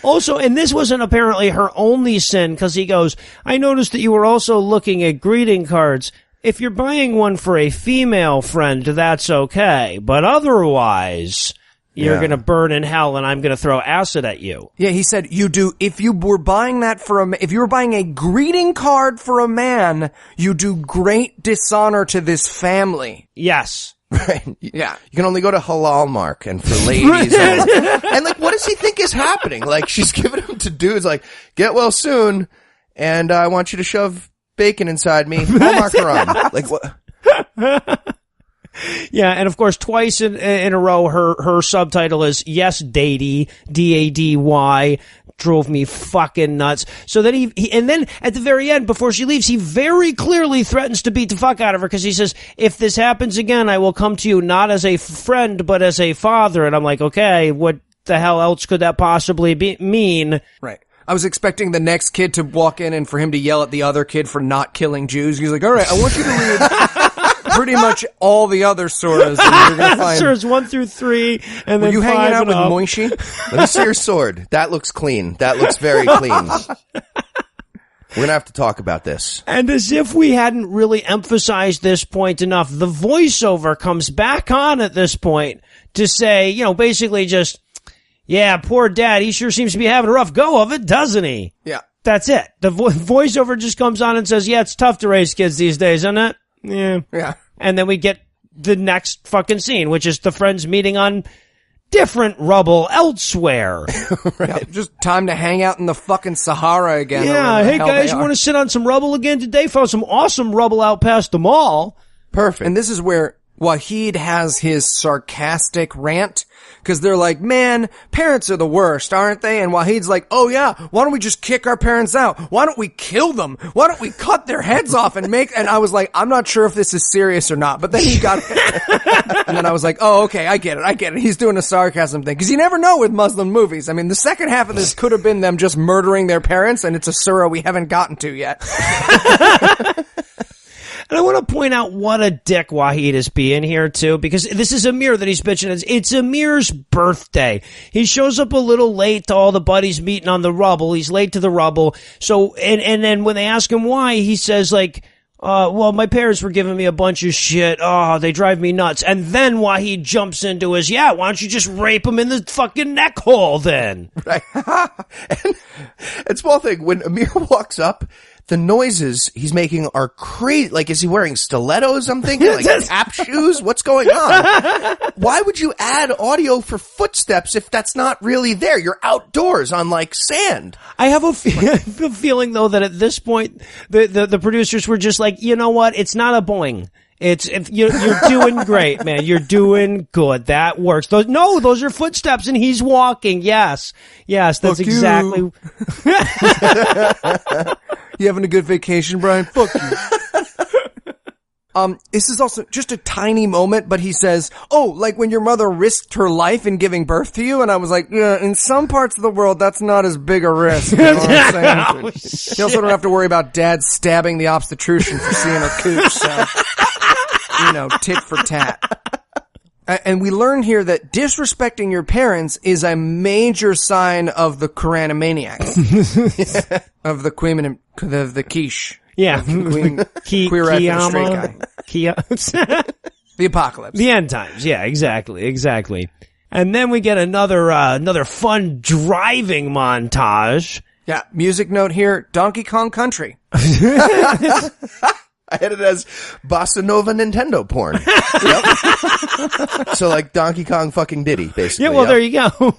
Also, and this wasn't apparently her only sin, because he goes, I noticed that you were also looking at greeting cards. If you're buying one for a female friend, that's okay. But otherwise, you're going to burn in hell and I'm going to throw acid at you. Yeah, he said, if you were buying that if you were buying a greeting card for a man, you do great dishonor to this family. Yes. Right. Yeah. You can only go to Halal Mark and for ladies. And like, what does he think is happening? Like, she's giving him to dudes like, get well soon, and I want you to shove bacon inside me. Hallmark her on. Like, what? Yeah, and of course, twice in a row, her subtitle is Yes, Dady, D-A-D-Y, drove me fucking nuts. So then and then at the very end, before she leaves, he very clearly threatens to beat the fuck out of her, because he says, if this happens again, I will come to you not as a friend, but as a father. And I'm like, okay, what the hell else could that possibly mean? Right. I was expecting the next kid to walk in and for him to yell at the other kid for not killing Jews. He's like, all right, I want you to read pretty much all the other surahs. And you're gonna find... Surahs 1 through 3, and then Were you 5 hanging out and with up. Moishi? Let me see your sword. That looks clean. That looks very clean. We're going to have to talk about this. And as if we hadn't really emphasized this point enough, the voiceover comes back on at this point to say, basically just, yeah, poor dad, he sure seems to be having a rough go of it, doesn't he? Yeah. That's it. The voiceover just comes on and says, yeah, it's tough to raise kids these days, isn't it? Yeah. Yeah. And then we get the next fucking scene, which is the friends meeting on different rubble elsewhere. Right. Yeah, just time to hang out in the fucking Sahara again. Yeah, hey guys, you want to sit on some rubble again today? Found some awesome rubble out past the mall. Perfect. And this is where Wahid has his sarcastic rant, because they're like, man, parents are the worst, aren't they? And Wahid's like, oh yeah, why don't we just kick our parents out? Why don't we kill them? Why don't we cut their heads off and I was like, I'm not sure if this is serious or not, but then he got it. And then I was like, oh, okay, I get it. He's doing a sarcasm thing, because you never know with Muslim movies. I mean, the second half of this could have been them just murdering their parents, and it's a surah we haven't gotten to yet. And I want to point out what a dick Wahid is being here, too, because this is Amir that he's bitching at. It's Amir's birthday. He shows up a little late to all the buddies meeting on the rubble. He's late to the rubble. So, and then when they ask him why, he says, like, well, my parents were giving me a bunch of shit. Oh, they drive me nuts. And then Wahid jumps into his, yeah, why don't you just rape him in the fucking neck hole then? Right. And small thing, when Amir walks up, the noises he's making are crazy. Like, is he wearing stilettos? I'm thinking, like, tap shoes? What's going on? Why would you add audio for footsteps if that's not really there? You're outdoors on, like, sand. I have a feeling, though, that at this point, the producers were just like, you know what? It's not a boing. You're doing great, man. You're doing good. That works. Those are footsteps, and he's walking. Yes, that's Fuck exactly. You. You having a good vacation, Brian? Fuck you. This is also just a tiny moment, but he says, oh, like when your mother risked her life in giving birth to you? And I was like, yeah, in some parts of the world, that's not as big a risk. You know what I'm saying? You also don't have to worry about dad stabbing the obstetrician for seeing her cooch, so, tit for tat. And we learn here that disrespecting your parents is a major sign of the Koranamaniac. Of the queen and the quiche. Yeah. Queer straight guy. The apocalypse. The end times. Yeah, exactly. And then we get another fun driving montage. Yeah, music note here, Donkey Kong Country. I had it as Bossa Nova Nintendo porn. Yep. So like Donkey Kong fucking Diddy, basically. Yeah, well, there you go.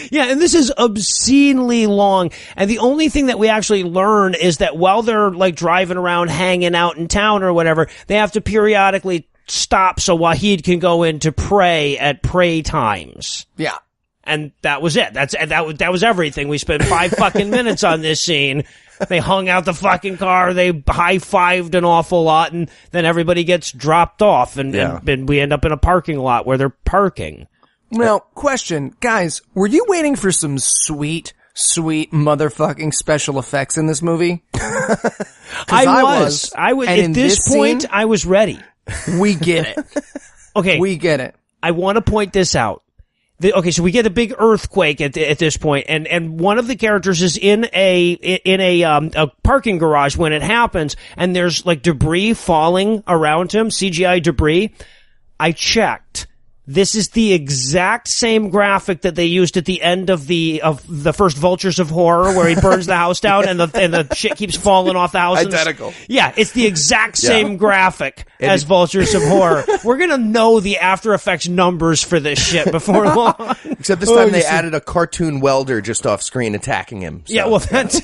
Yeah, and this is obscenely long. And the only thing that we actually learn is that while they're like driving around, hanging out in town or whatever, they have to periodically stop so Wahid can go in to pray at pray times. Yeah. And that was it. That was everything. We spent 5 fucking minutes on this scene. They hung out the fucking car. They high-fived an awful lot, and then everybody gets dropped off, and we end up in a parking lot where they're parking. Now, question, guys, were you waiting for some sweet motherfucking special effects in this movie? I was. At this point, scene, I was ready. We get it. Okay. We get it. I want to point this out. Okay, so we get a big earthquake at this point, and one of the characters is in a parking garage when it happens, and there's like debris falling around him, CGI debris. I checked. This is the exact same graphic that they used at the end of the first Vultures of Horror, where he burns the house down and the shit keeps falling off the house. Identical. Yeah, it's the exact same graphic as Vultures of Horror. We're gonna know the After Effects numbers for this shit before long. Except this time they added a cartoon welder just off screen attacking him. So. Yeah, well that's...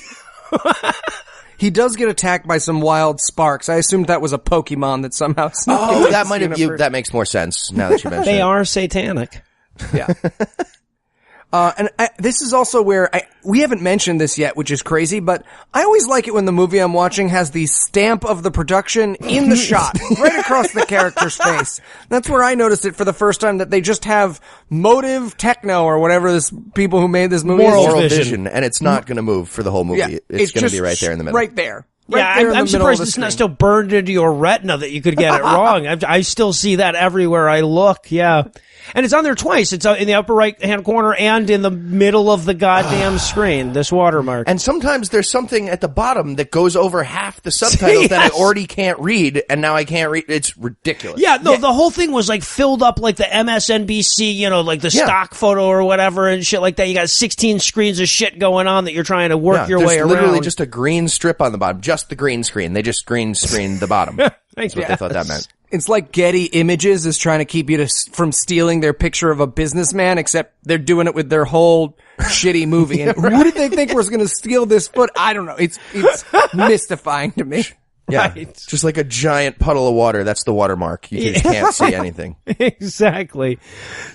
He does get attacked by some wild sparks. I assumed that was a Pokemon that somehow... Oh, that might have... that makes more sense now that you mention it. They are satanic. Yeah. This is also where we haven't mentioned this yet, which is crazy, but I always like it when the movie I'm watching has the stamp of the production in the shot, right across the character's face. That's where I noticed it for the first time, that they just have Motive Techno or whatever this people who made this movie Moral Vision, and it's not going to move for the whole movie. Yeah, it's going to be right there in the middle. Right there. I'm surprised it's not still burned into your retina that you could get it wrong. I still see that everywhere I look, yeah. And it's on there twice. It's in the upper right-hand corner and in the middle of the goddamn screen, this watermark. And sometimes there's something at the bottom that goes over half the subtitle that I already can't read, and now I can't read. It's ridiculous. Yeah, no, the whole thing was like filled up like the MSNBC, like the stock photo or whatever and shit like that. You got 16 screens of shit going on that you're trying to work your way around. There's literally just a green strip on the bottom, just the green screen. They just green screened the bottom. That's what they thought that meant. It's like Getty Images is trying to keep you from stealing their picture of a businessman, except they're doing it with their whole shitty movie. And who did they think was going to steal this foot? I don't know. It's mystifying to me. Yeah, right. Just like a giant puddle of water. That's the watermark. You just can't see anything. Exactly.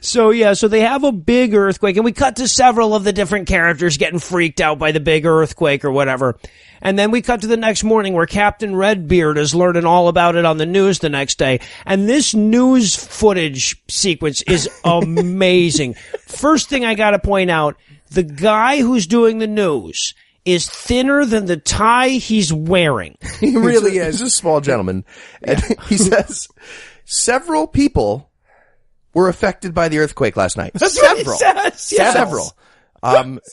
So they have a big earthquake, and we cut to several of the different characters getting freaked out by the big earthquake or whatever. And then we cut to the next morning where Captain Redbeard is learning all about it on the news the next day. And this news footage sequence is amazing. First thing I gotta point out, the guy who's doing the news is thinner than the tie he's wearing. He really is. He's a small gentleman. And he says, several people were affected by the earthquake last night. That's several. What he says. Yes. Several.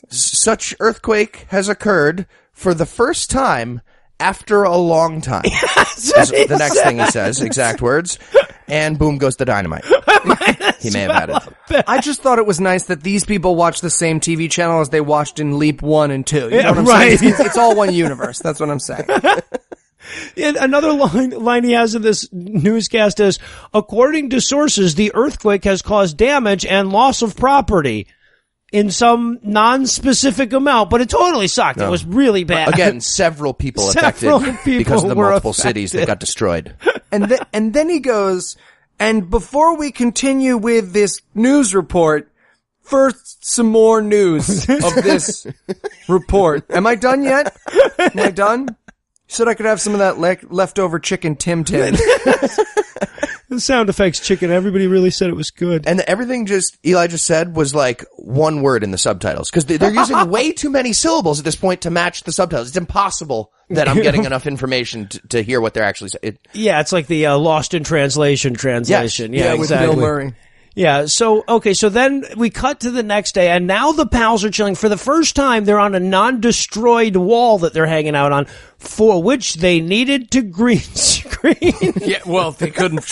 Such earthquake has occurred for the first time after a long time. The next thing he says, exact words, and boom goes the dynamite. He may have had it. I just thought it was nice that these people watch the same TV channel as they watched in Leap 1 and 2. You know what I'm saying? It's all one universe. That's what I'm saying. And another line he has in this newscast is, according to sources, the earthquake has caused damage and loss of property in some non-specific amount, but it totally sucked. No. It was really bad. Again, several people affected because of the multiple cities that got destroyed. And then he goes, and before we continue with this news report, first some more news of this report. Am I done yet? Am I done? Said I could have some of that leftover chicken Tim Tim. The sound effects chicken. Everybody really said it was good. And everything Eli just said was like one word in the subtitles. Because they're using way too many syllables at this point to match the subtitles. It's impossible that I'm getting enough information to hear what they're actually saying. Yeah, it's like the Lost in Translation. Yes. Yeah, with exactly. Bill Murray. Yeah, so then we cut to the next day, and now the pals are chilling. For the first time, they're on a non-destroyed wall that they're hanging out on, for which they needed to green screen. Yeah, well, if they couldn't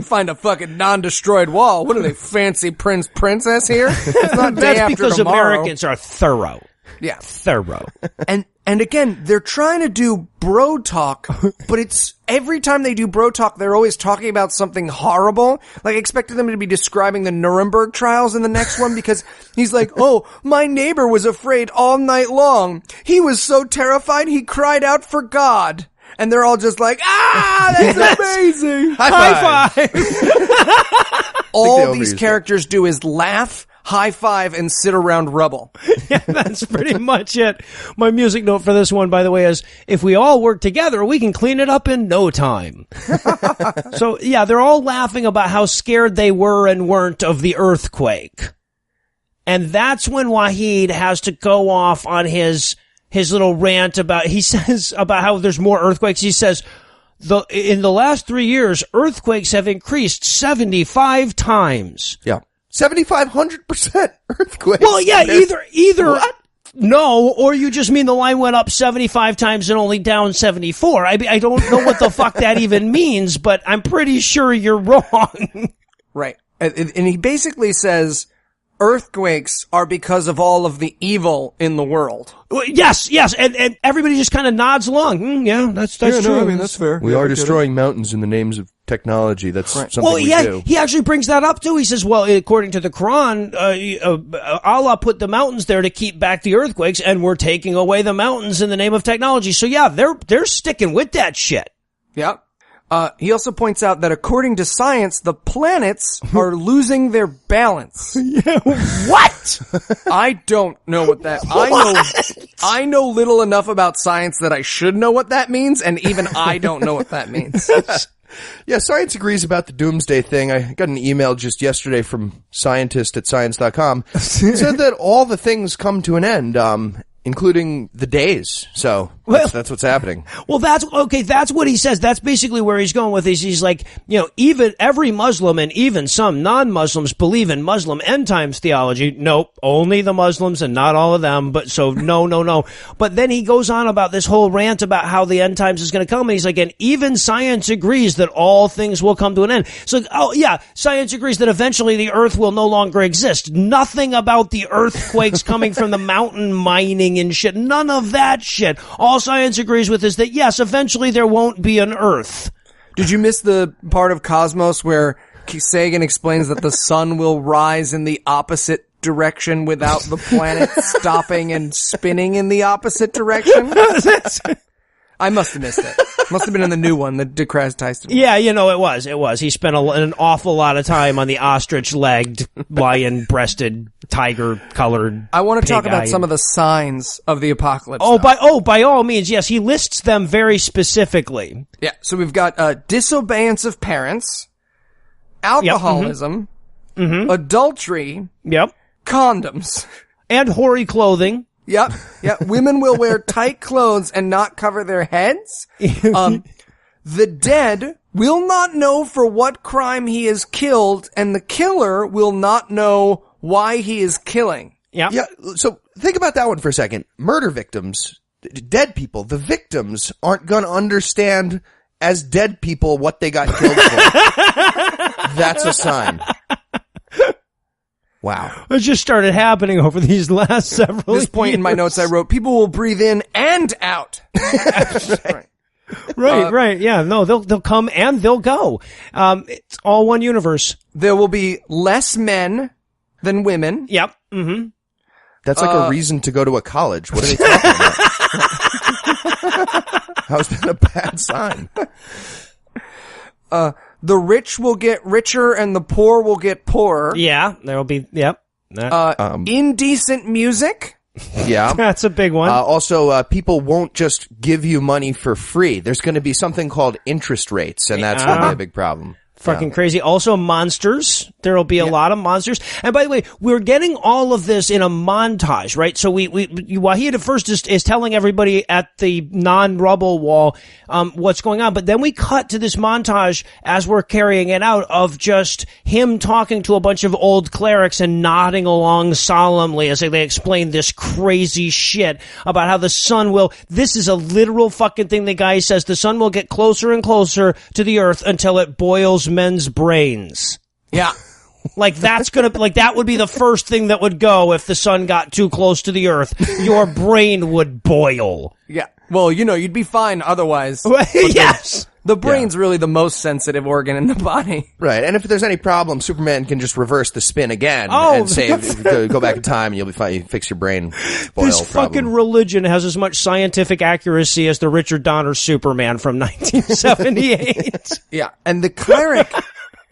find a fucking non-destroyed wall, what are they, fancy princess here? It's not day That's after because tomorrow. Americans are thorough. Yeah. Thorough. And again, they're trying to do bro talk, but it's every time they do bro talk, they're always talking about something horrible. Like, I expected them to be describing the Nuremberg trials in the next one, because he's like, oh, my neighbor was afraid all night long. He was so terrified he cried out for God. And they're all just like, that's amazing. High five. All these characters do is laugh, high five, and sit around rubble. Yeah, that's pretty much it. My music note for this one, by the way, is if we all work together, we can clean it up in no time. So, yeah, they're all laughing about how scared they were and weren't of the earthquake. And that's when Wahid has to go off on his little rant about, he says about how there's more earthquakes. He says, in the last 3 years, earthquakes have increased 75 times. Yeah. 7,500% earthquake. Well, yeah, either what? No, or you just mean the line went up 75 times and only down 74. I don't know what the fuck that even means, but I'm pretty sure you're wrong. Right. And he basically says earthquakes are because of all of the evil in the world. Yes, and everybody just kind of nods along. Yeah, that's true. No, I mean, that's fair. We are destroying mountains in the names of technology. That's something well, we yeah, do. he actually brings that up too. He says, well, according to the Quran, Allah put the mountains there to keep back the earthquakes, and we're taking away the mountains in the name of technology. So yeah, they're sticking with that shit. Yep. He also points out that according to science, the planets are losing their balance. Yeah, what? I don't know what that, I know little enough about science that I should know what that means, and even I don't know what that means. Yeah, science agrees about the doomsday thing. I got an email just yesterday from scientist at science.com. It said that all the things come to an end, including the days. So that's what's happening. Well, that's what he says. That's basically where he's going with this. He's like, even every Muslim and even some non-Muslims believe in Muslim end times theology. Nope, only the Muslims and not all of them. But so no. But then he goes on about this whole rant about how the end times is going to come. And he's like, and even science agrees that all things will come to an end. So, science agrees that eventually the earth will no longer exist. Nothing about the earthquakes coming from the mountain mining and shit. None of that shit. All science agrees with is that, yes, eventually there won't be an Earth. Did you miss the part of Cosmos where Sagan explains that the sun will rise in the opposite direction without the planet stopping and spinning in the opposite direction? I must have missed it. Must have been in the new one, the DeGrasse Tyson one. Yeah, it was. He spent an awful lot of time on the ostrich-legged, lion-breasted, tiger-colored. I want to talk about some of the signs of the apocalypse. By all means, yes. He lists them very specifically. Yeah, so we've got disobedience of parents, alcoholism, adultery, condoms, and hoary clothing. Yep. Women will wear tight clothes and not cover their heads. The dead will not know for what crime he is killed, and the killer will not know why he is killing. Yeah. So think about that one for a second. Murder victims, dead people, the victims aren't going to understand as dead people what they got killed for. That's a sign. Wow. It just started happening over these last several At this point years. in my notes I wrote, people will breathe in and out. Right. Yeah, no, they'll come and they'll go. It's all one universe. There will be less men than women. Yep. Mm-hmm. That's like a reason to go to a college. What are they talking about? How's that a bad sign? The rich will get richer and the poor will get poorer. Yeah, there'll be, yep. Indecent music. Yeah. That's a big one. Also, people won't just give you money for free. There's going to be something called interest rates, and that's going to be a big problem. Fucking crazy. Also, monsters. There'll be a lot of monsters. And by the way, we're getting all of this in a montage, right? So Wahid at first is telling everybody at the non-rubble wall, what's going on. But then we cut to this montage as we're carrying it out of just him talking to a bunch of old clerics and nodding along solemnly as they explain this crazy shit about how the sun will, this is a literal fucking thing the guy says, the sun will get closer and closer to the earth until it boils men's brains. Yeah. Like that would be the first thing that would go if the sun got too close to the earth. Your brain would boil. Yeah. Well, you'd be fine otherwise. Yes. The brain's really the most sensitive organ in the body. Right, and if there's any problem, Superman can just reverse the spin again and save. Go back in time, and you'll be fine. You fix your brain boil This problem. fucking religion has as much scientific accuracy as the Richard Donner Superman from 1978. Yeah, and the cleric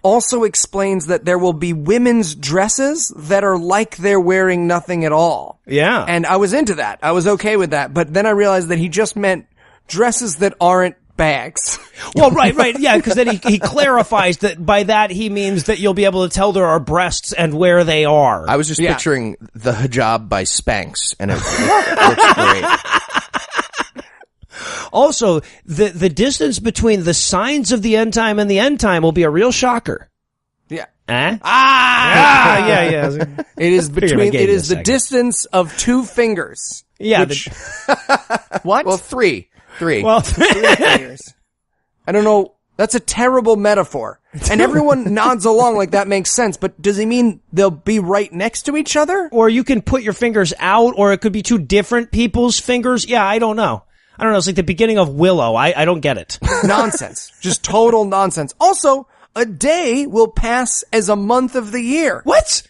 also explains that there will be women's dresses that are like they're wearing nothing at all. Yeah. And I was into that. I was okay with that. But then I realized that he just meant dresses that aren't bags. Well, right, yeah, because then he clarifies that by that he means that you'll be able to tell there are breasts and where they are. I was just picturing the hijab by Spanx, and it looks great. Also, the distance between the signs of the end time and the end time will be a real shocker. Yeah. Yeah. It is the second. distance of 2 fingers. Yeah. What? Well, three. Well, 3 fingers. I don't know. That's a terrible metaphor. And everyone nods along like that makes sense, but does he mean they'll be right next to each other? or you can put your fingers out, or it could be 2 different people's fingers. Yeah, I don't know. It's like the beginning of Willow. I don't get it. Nonsense. Just total nonsense. Also, a day will pass as a month of the year. What?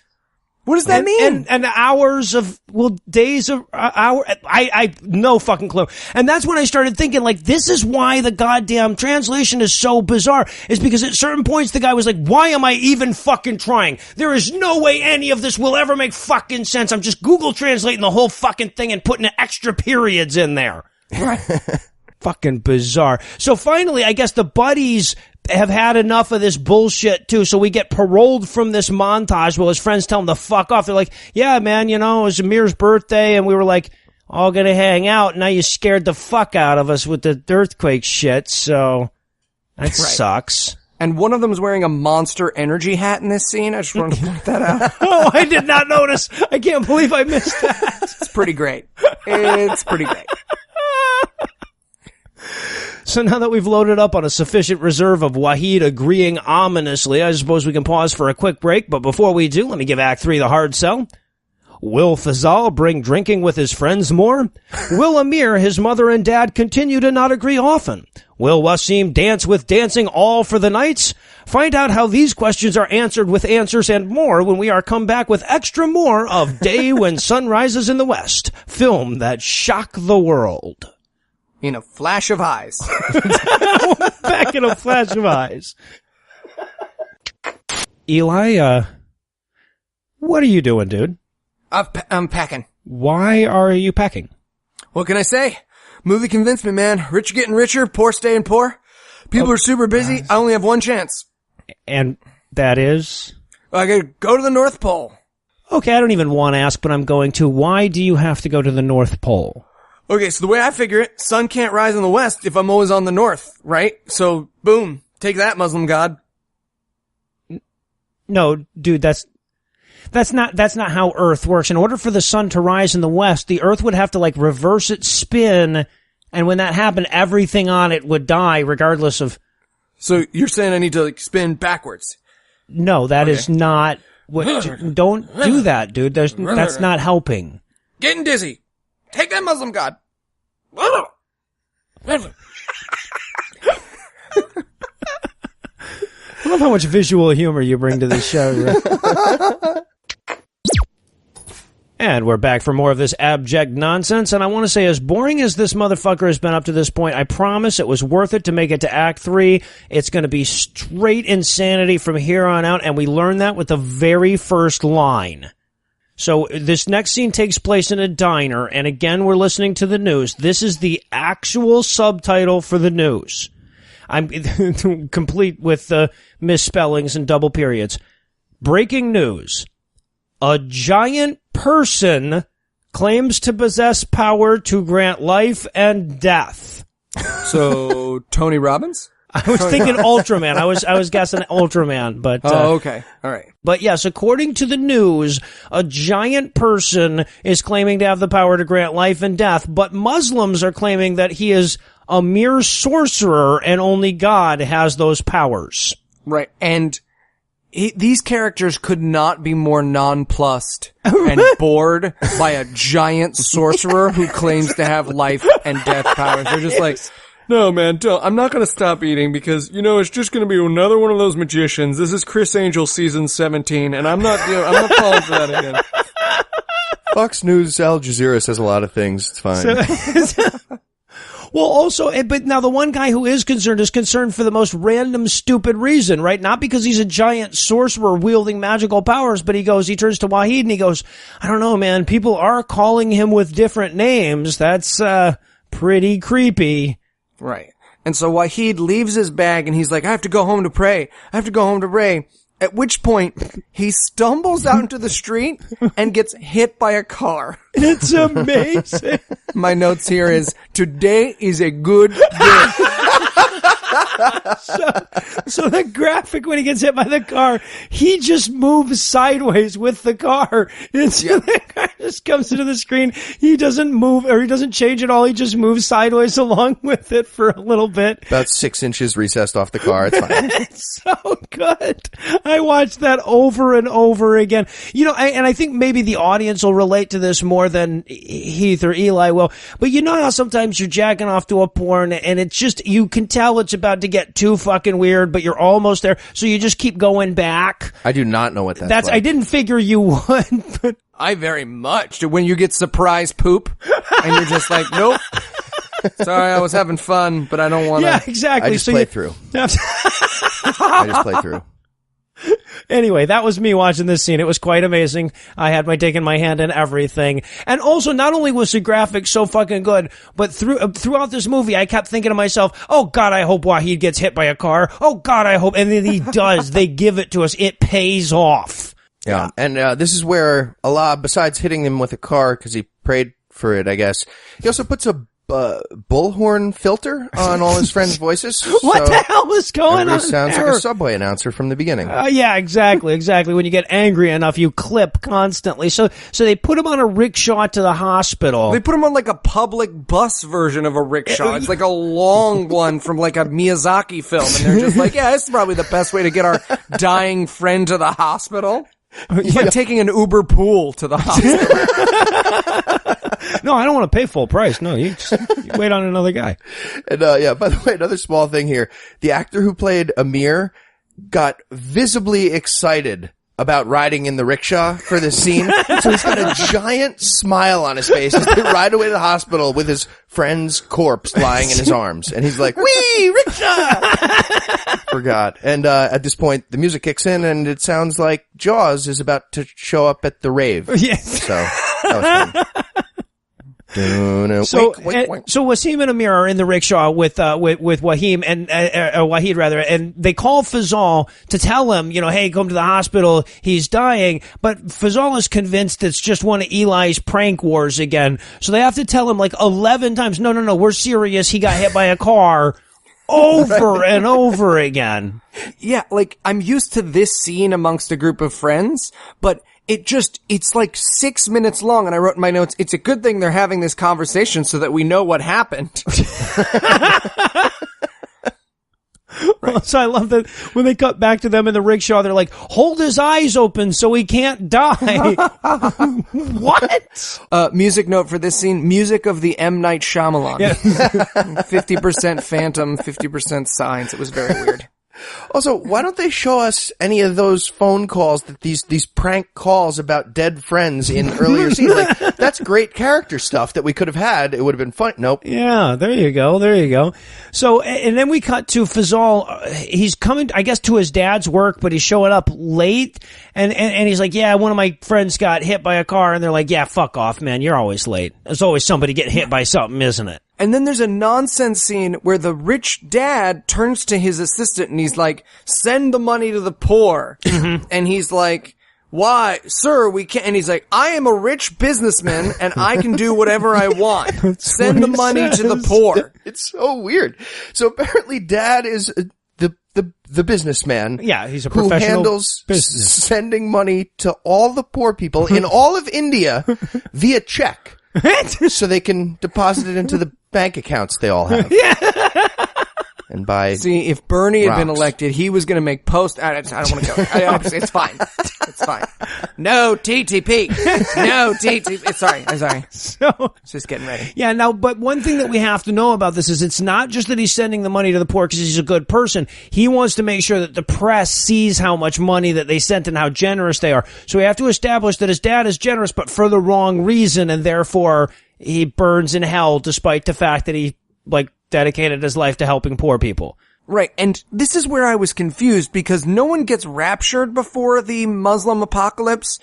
What does that mean? And hours of, days of, I no fucking clue. And that's when I started thinking, like, this is why the goddamn translation is so bizarre, is because at certain points the guy was like, why am I even fucking trying? There is no way any of this will ever make fucking sense. I'm just Google translating the whole fucking thing and putting extra periods in there. Right. Fucking bizarre. So finally, I guess the buddies have had enough of this bullshit too, so we get paroled from this montage while his friends tell him to fuck off. They're like, yeah, man, it was Amir's birthday and we were like all gonna hang out. Now you scared the fuck out of us with the earthquake shit, so that sucks. And one of them is wearing a Monster Energy hat in this scene. I just wanted to point that out. Oh, I did not notice. I can't believe I missed that. It's pretty great. It's pretty great. So now that we've loaded up on a sufficient reserve of Wahid agreeing ominously, I suppose we can pause for a quick break. But before we do, let me give Act 3 the hard sell. Will Fazal bring drinking with his friends more? Will Amir, his mother and dad, continue to not agree often? Will Wasim dance with dancing all for the nights? Find out how these questions are answered with answers and more when we are come back with extra more of Day When Sun Rises in the West, film that shock the world. In a flash of eyes. Back in a flash of eyes. Eli, what are you doing, dude? I'm packing. Why are you packing? What can I say? Movie convinced me, man. Rich getting richer, poor staying poor. People are super busy. I only have one chance. And that is? I gotta go to the North Pole. Okay, I don't even want to ask, but I'm going to. Why do you have to go to the North Pole? Okay, so the way I figure it, sun can't rise in the west if I'm always on the north, right? So, boom. Take that, Muslim god. No, dude, that's not how Earth works. In order for the sun to rise in the west, the Earth would have to, like, reverse its spin, and when that happened, everything on it would die, regardless of... So, you're saying I need to, like, spin backwards? No, that is not what... Don't do that, dude. That's not helping. Getting dizzy. Take that, Muslim god. I love how much visual humor you bring to this show. And we're back for more of this abject nonsense, and I want to say, as boring as this motherfucker has been up to this point, I promise it was worth it to make it to Act 3. It's going to be straight insanity from here on out, and we learned that with the very first line. So this next scene takes place in a diner, and again, we're listening to the news. This is the actual subtitle for the news. I'm complete with misspellings and double periods. Breaking news. A giant person claims to possess power to grant life and death. So, Tony Robbins? I was thinking Ultraman. I was guessing Ultraman, but okay. All right. But yes, according to the news, a giant person is claiming to have the power to grant life and death, but Muslims are claiming that he is a mere sorcerer and only God has those powers. Right. And these characters could not be more nonplussed and bored by a giant sorcerer who claims to have life and death powers. They're just like, no, man, I'm not going to stop eating because, it's just going to be another one of those magicians. This is Chris Angel season 17, and I'm not falling for that again. Fox News, Al Jazeera says a lot of things. It's fine. Well, also, but now the one guy who is concerned for the most random, stupid reason, right? Not because he's a giant sorcerer wielding magical powers, but he turns to Wahid and he goes, I don't know, man, people are calling him with different names. That's, pretty creepy. Right. And so Wahid leaves his bag and he's like, I have to go home to pray. At which point, he stumbles out into the street and gets hit by a car. It's amazing. My notes here is, today is a good day. So the graphic when he gets hit by the car, he just moves sideways with the car. And so the car just comes into the screen. He doesn't move, or he doesn't change at all. He just moves sideways along with it for a little bit. About 6 inches recessed off the car. It's fine. It's so good. I watched that over and over again. And I think maybe the audience will relate to this more than Heath or Eli will. But you know how sometimes you're jacking off to a porn and it's just, you can tell it's about to get too fucking weird, but you're almost there. So you just keep going back. I do not know what that's like. I didn't figure you would, but I very much. When you get surprise poop and you're just like, nope. Sorry, I was having fun, but I don't want to. Yeah, exactly. I just played through. I just played through. Anyway, that was me watching this scene. It was quite amazing. I had my dick in my hand and everything. And also, not only was the graphics so fucking good, but throughout this movie, I kept thinking to myself, oh God, I hope Wahid gets hit by a car. Oh God, I hope. And then he does. They give it to us. It pays off. Yeah. And this is where Allah, besides hitting him with a car because he prayed for it, I guess, he also puts a bullhorn filter on all his friends' voices. What the hell is going on? Sounds like a Subway announcer from the beginning. Yeah, exactly. When you get angry enough, you clip constantly. So they put him on a rickshaw to the hospital. They put him on like a public bus version of a rickshaw. It's like a long one from like a Miyazaki film. And they're just like, yeah, this is probably the best way to get our dying friend to the hospital. It's like taking an Uber pool to the hospital. No, I don't want to pay full price. No, you wait on another guy. And, by the way, another small thing here. The actor who played Amir got visibly excited about riding in the rickshaw for this scene. So he's got a giant smile on his face as they ride away to the hospital with his friend's corpse lying in his arms. And he's like, wee, rickshaw! Forgot. And, at this point, the music kicks in and it sounds like Jaws is about to show up at the rave. Yes. So, that was fun. So Wasim and Amir are in the rickshaw with Wahim and Wahid rather, and they call Fazal to tell him, hey, come to the hospital. He's dying. But Fazal is convinced it's just one of Eli's prank wars again. So they have to tell him like 11 times, no, we're serious. He got hit by a car. Over and over again. Yeah, like I'm used to this scene amongst a group of friends, but it's like 6 minutes long, and I wrote in my notes, it's a good thing they're having this conversation so that we know what happened. Right. So I love that when they cut back to them in the rickshaw, they're like, hold his eyes open so he can't die. What? Music note for this scene, music of the M. Night Shyamalan. Yeah. 50% Phantom, 50% Signs. It was very weird. Also, why don't they show us any of those phone calls that these prank calls about dead friends in earlier scenes? Like, that's great character stuff that we could have had. It would have been fun. Nope. Yeah, there you go. So, and then we cut to Fazal. He's coming, I guess, to his dad's work, but he's showing up late. And he's like, yeah, one of my friends got hit by a car. And they're like, yeah, fuck off, man. You're always late. There's always somebody getting hit by something, isn't it? And then there's a nonsense scene where the rich dad turns to his assistant and he's like, send the money to the poor. And he's like, why, sir, we can't. And he's like, I am a rich businessman and I can do whatever I want. Send the money to the poor. It's so weird. So apparently dad is the businessman. Yeah, he's a who professional handles business. sending money to all the poor people in all of India via check. So they can deposit it into the bank accounts they all have. And buy See, if Bernie had been rocks. elected, he was going to make I don't want to go. It's fine. It's fine. No TTP. No TTP. I'm sorry. So, It's just getting ready. yeah, now, but one thing that we have to know about this is it's not just that he's sending the money to the poor because he's a good person. He wants to make sure that the press sees how much money that they sent and how generous they are. So we have to establish that his dad is generous, but for the wrong reason, and therefore he burns in hell despite the fact that he, dedicated his life to helping poor people. Right, and this is where I was confused because no one gets raptured before the Muslim apocalypse,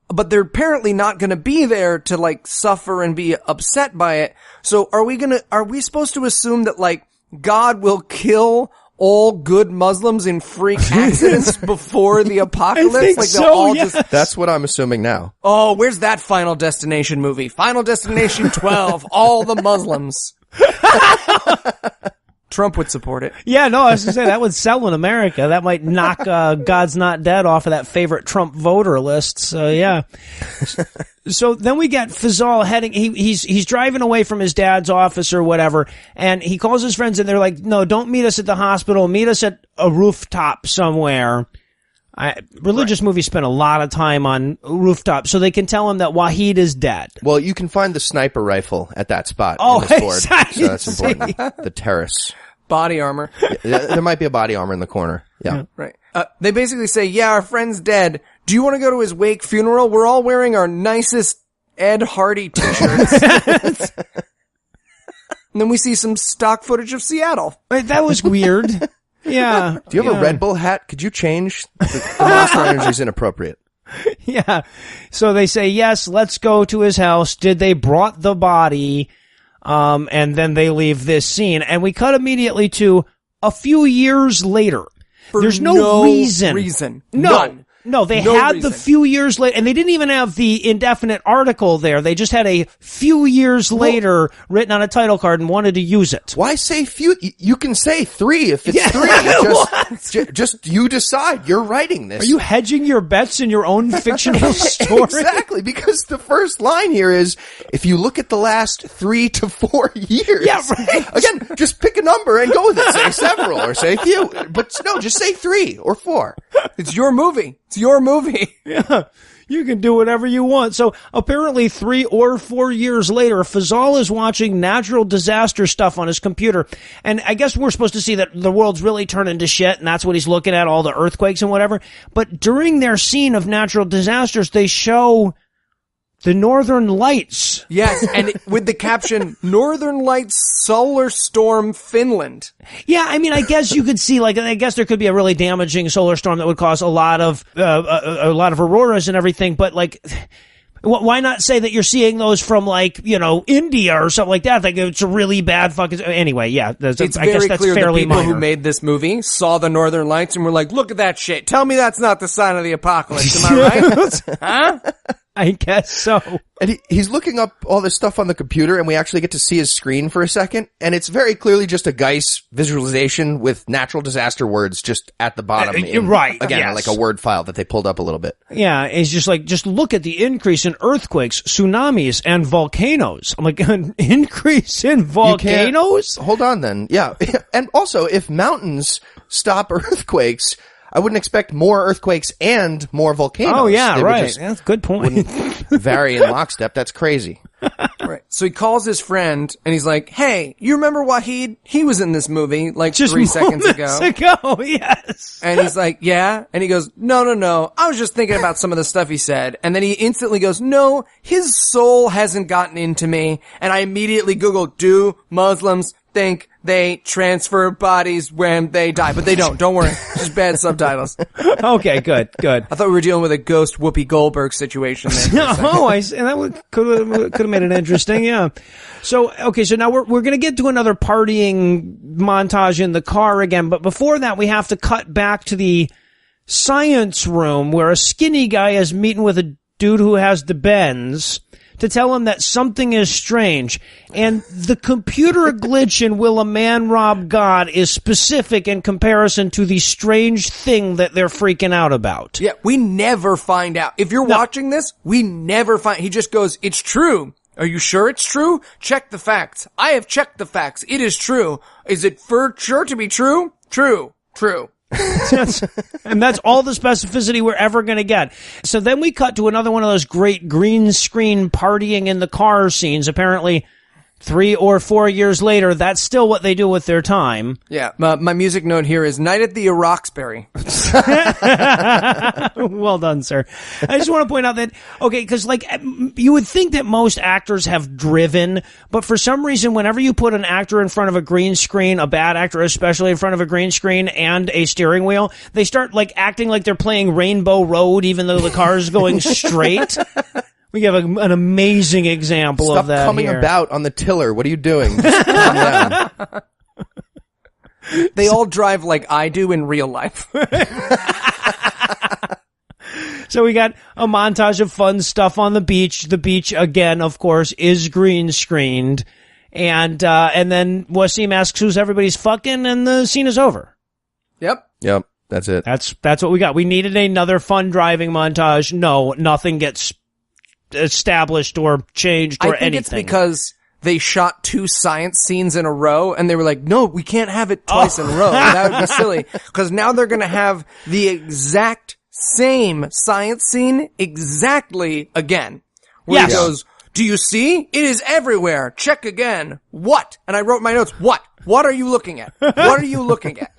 but they're apparently not gonna be there to suffer and be upset by it. So are we supposed to assume that God will kill all good Muslims in freak accidents before the apocalypse? I think they'll all just... That's what I'm assuming now. Oh, where's that Final Destination movie? Final Destination 12, all the Muslims. Trump would support it. Yeah, no, I was going to say that would sell in America. That might knock God's Not Dead off of that favorite Trump voter list. So, yeah. So then we get Fazal heading, he's driving away from his dad's office or whatever, and he calls his friends and they're like, no, don't meet us at the hospital, meet us at a rooftop somewhere. Religious movies spend a lot of time on rooftops so they can tell him that Wahid is dead. Well, you can find the sniper rifle at that spot. Oh, in this board, I so that's see. important. The terrace. Body armor. There might be a body armor in the corner. Yeah. Right. They basically say, yeah, our friend's dead. Do you want to go to his wake funeral? We're all wearing our nicest Ed Hardy t-shirts. And then we see some stock footage of Seattle. Wait, that was weird. Yeah. Do you have a Red Bull hat? Could you change? The Monster Energy is inappropriate. Yeah. So they say, yes, let's go to his house. Did they brought the body? And then they leave this scene. And we cut immediately to a few years later. There's no reason. None. No, they No had reason. the few years later, and they didn't even have the indefinite article there. They just had a few years later written on a title card and wanted to use it. Why say few? You can say 3 if it's 3. Just you decide. You're writing this. Are you hedging your bets in your own fictional story? Exactly, because the first line here is, if you look at the last 3 to 4 years. Yeah, right. Again, just pick a number and go with it. Say several or say few. But no, just say 3 or 4. It's your movie. It's your movie. Yeah. You can do whatever you want. So apparently 3 or 4 years later, Fazal is watching natural disaster stuff on his computer. And I guess we're supposed to see that the world's really turning to shit, and that's what he's looking at, all the earthquakes and whatever. But during their scene of natural disasters, they show the Northern Lights. Yes, and with the caption, Northern Lights Solar Storm Finland. Yeah, I mean, I guess you could see, I guess there could be a really damaging solar storm that would cause a lot of auroras and everything, but why not say that you're seeing those from India or something like that? It's a really bad fucking, anyway, yeah. It's I guess very that's clear the fairly people minor. who made this movie saw the Northern Lights and were like, look at that shit. Tell me that's not the sign of the apocalypse. Am I right? Huh? I guess so. And he's looking up all this stuff on the computer, and we actually get to see his screen for a second, and it's very clearly just a Geis visualization with natural disaster words just at the bottom. Right. Again, yes. like a Word file that they pulled up a little bit. Yeah, it's just just look at the increase in earthquakes, tsunamis, and volcanoes. I'm like, an increase in volcanoes? Hold on then. Yeah. And also, if mountains stop earthquakes, I wouldn't expect more earthquakes and more volcanoes. Oh, yeah, They would right. just That's a good point. wouldn't vary in lockstep. That's crazy. Right. So he calls his friend and he's like, hey, you remember Wahid? He was in this movie Just 3 seconds moments ago. Yes. And he's like, yeah. And he goes, no. I was just thinking about some of the stuff he said. And then he instantly goes, no, his soul hasn't gotten into me. And I immediately Googled, do Muslims think they transfer bodies when they die, but they don't. Don't worry. Just bad subtitles. Okay, good. I thought we were dealing with a ghost Whoopi Goldberg situation there. I see. That could have made it interesting. Yeah. So, okay. So now we're going to get to another partying montage in the car again. But before that, we have to cut back to the science room where a skinny guy is meeting with a dude who has the bends to tell him that something is strange. And the computer glitch in Will a Man Rob God is specific in comparison to the strange thing that they're freaking out about. Yeah, we never find out. If you're watching this, we never find... He just goes, it's true. Are you sure it's true? Check the facts. I have checked the facts. It is true. Is it for sure to be true? True. And that's all the specificity we're ever going to get. So then we cut to another one of those great green screen partying in the car scenes. Apparently 3 or 4 years later, that's still what they do with their time. Yeah, my music note here is Night at the Roxbury. Well done, sir. I just want to point out that, okay, because you would think that most actors have driven, but for some reason, whenever you put an actor in front of a green screen, a bad actor especially in front of a green screen and a steering wheel, they start acting like they're playing Rainbow Road even though the car is going straight. We have an amazing example of that. Stop coming about on the tiller. What are you doing? Just calm down. They all drive like I do in real life. So we got a montage of fun stuff on the beach. The beach, again, of course, is green screened. And then Wasim asks who's everybody's fucking, and the scene is over. Yep. That's it. That's what we got. We needed another fun driving montage. No, nothing gets established or changed or anything. I think it's because they shot 2 science scenes in a row and they were like, no, we can't have it twice in a row. That would be silly. Because now they're going to have the exact same science scene exactly again. Where he goes, do you see? It is everywhere. Check again. What? And I wrote my notes. What? What are you looking at? What are you looking at?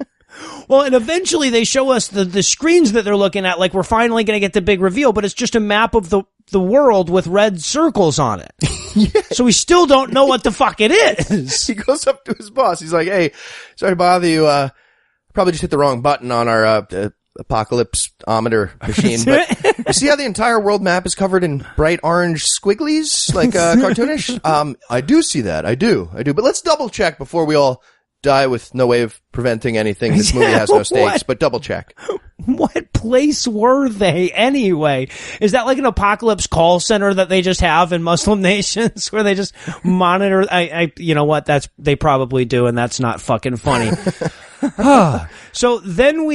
Well, and eventually they show us the screens that they're looking at, like we're finally going to get the big reveal, but it's just a map of the world with red circles on it. Yeah. So we still don't know what the fuck it is. He goes up to his boss. He's like, hey, sorry to bother you. Probably just hit the wrong button on our apocalypse-ometer machine. But you see how the entire world map is covered in bright orange squigglies, like cartoonish? I do see that. I do. But let's double check before we all die with no way of preventing anything. This movie has no stakes, but double check. What place were they anyway? Is that like an apocalypse call center that they just have in Muslim nations where they just monitor? You know what? They probably do, and that's not fucking funny. So then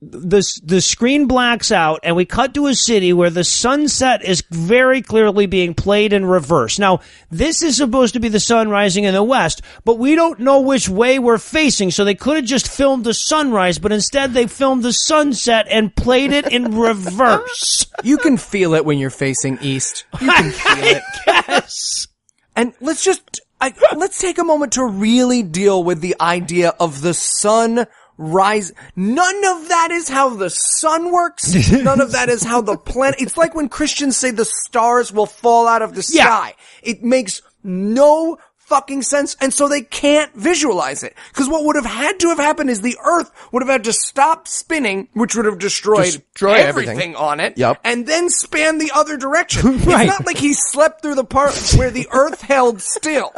the screen blacks out and we cut to a city where the sunset is very clearly being played in reverse. Now, this is supposed to be the sun rising in the west, but we don't know which way we're facing, so they could have just filmed the sunrise, but instead they filmed the sunset and played it in reverse. You can feel it when you're facing east. You can feel it. Yes. And let's take a moment to really deal with the idea of the sun rise. None of that is how the sun works. None of that is how the planet... It's like when Christians say the stars will fall out of the sky. It makes no fucking sense, and so they can't visualize it. Because what would have had to have happened is the Earth would have had to stop spinning, which would have destroyed everything on it, and then span the other direction. Right. It's not like he slept through the part where the Earth held still.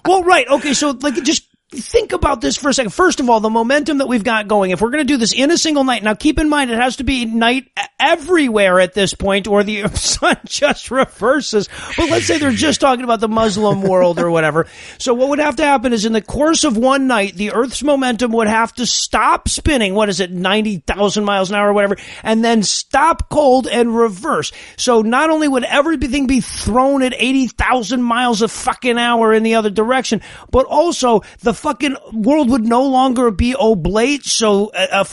Well, right. Okay, so just think about this for a second. First of all, the momentum that we've got going, if we're going to do this in a single night, now keep in mind it has to be night everywhere at this point or the sun just reverses. But let's say they're just talking about the Muslim world or whatever. So what would have to happen is in the course of one night, the Earth's momentum would have to stop spinning. What is it? 90,000 miles an hour or whatever, and then stop cold and reverse. So not only would everything be thrown at 80,000 miles a fucking hour in the other direction, but also the fucking world would no longer be oblate, so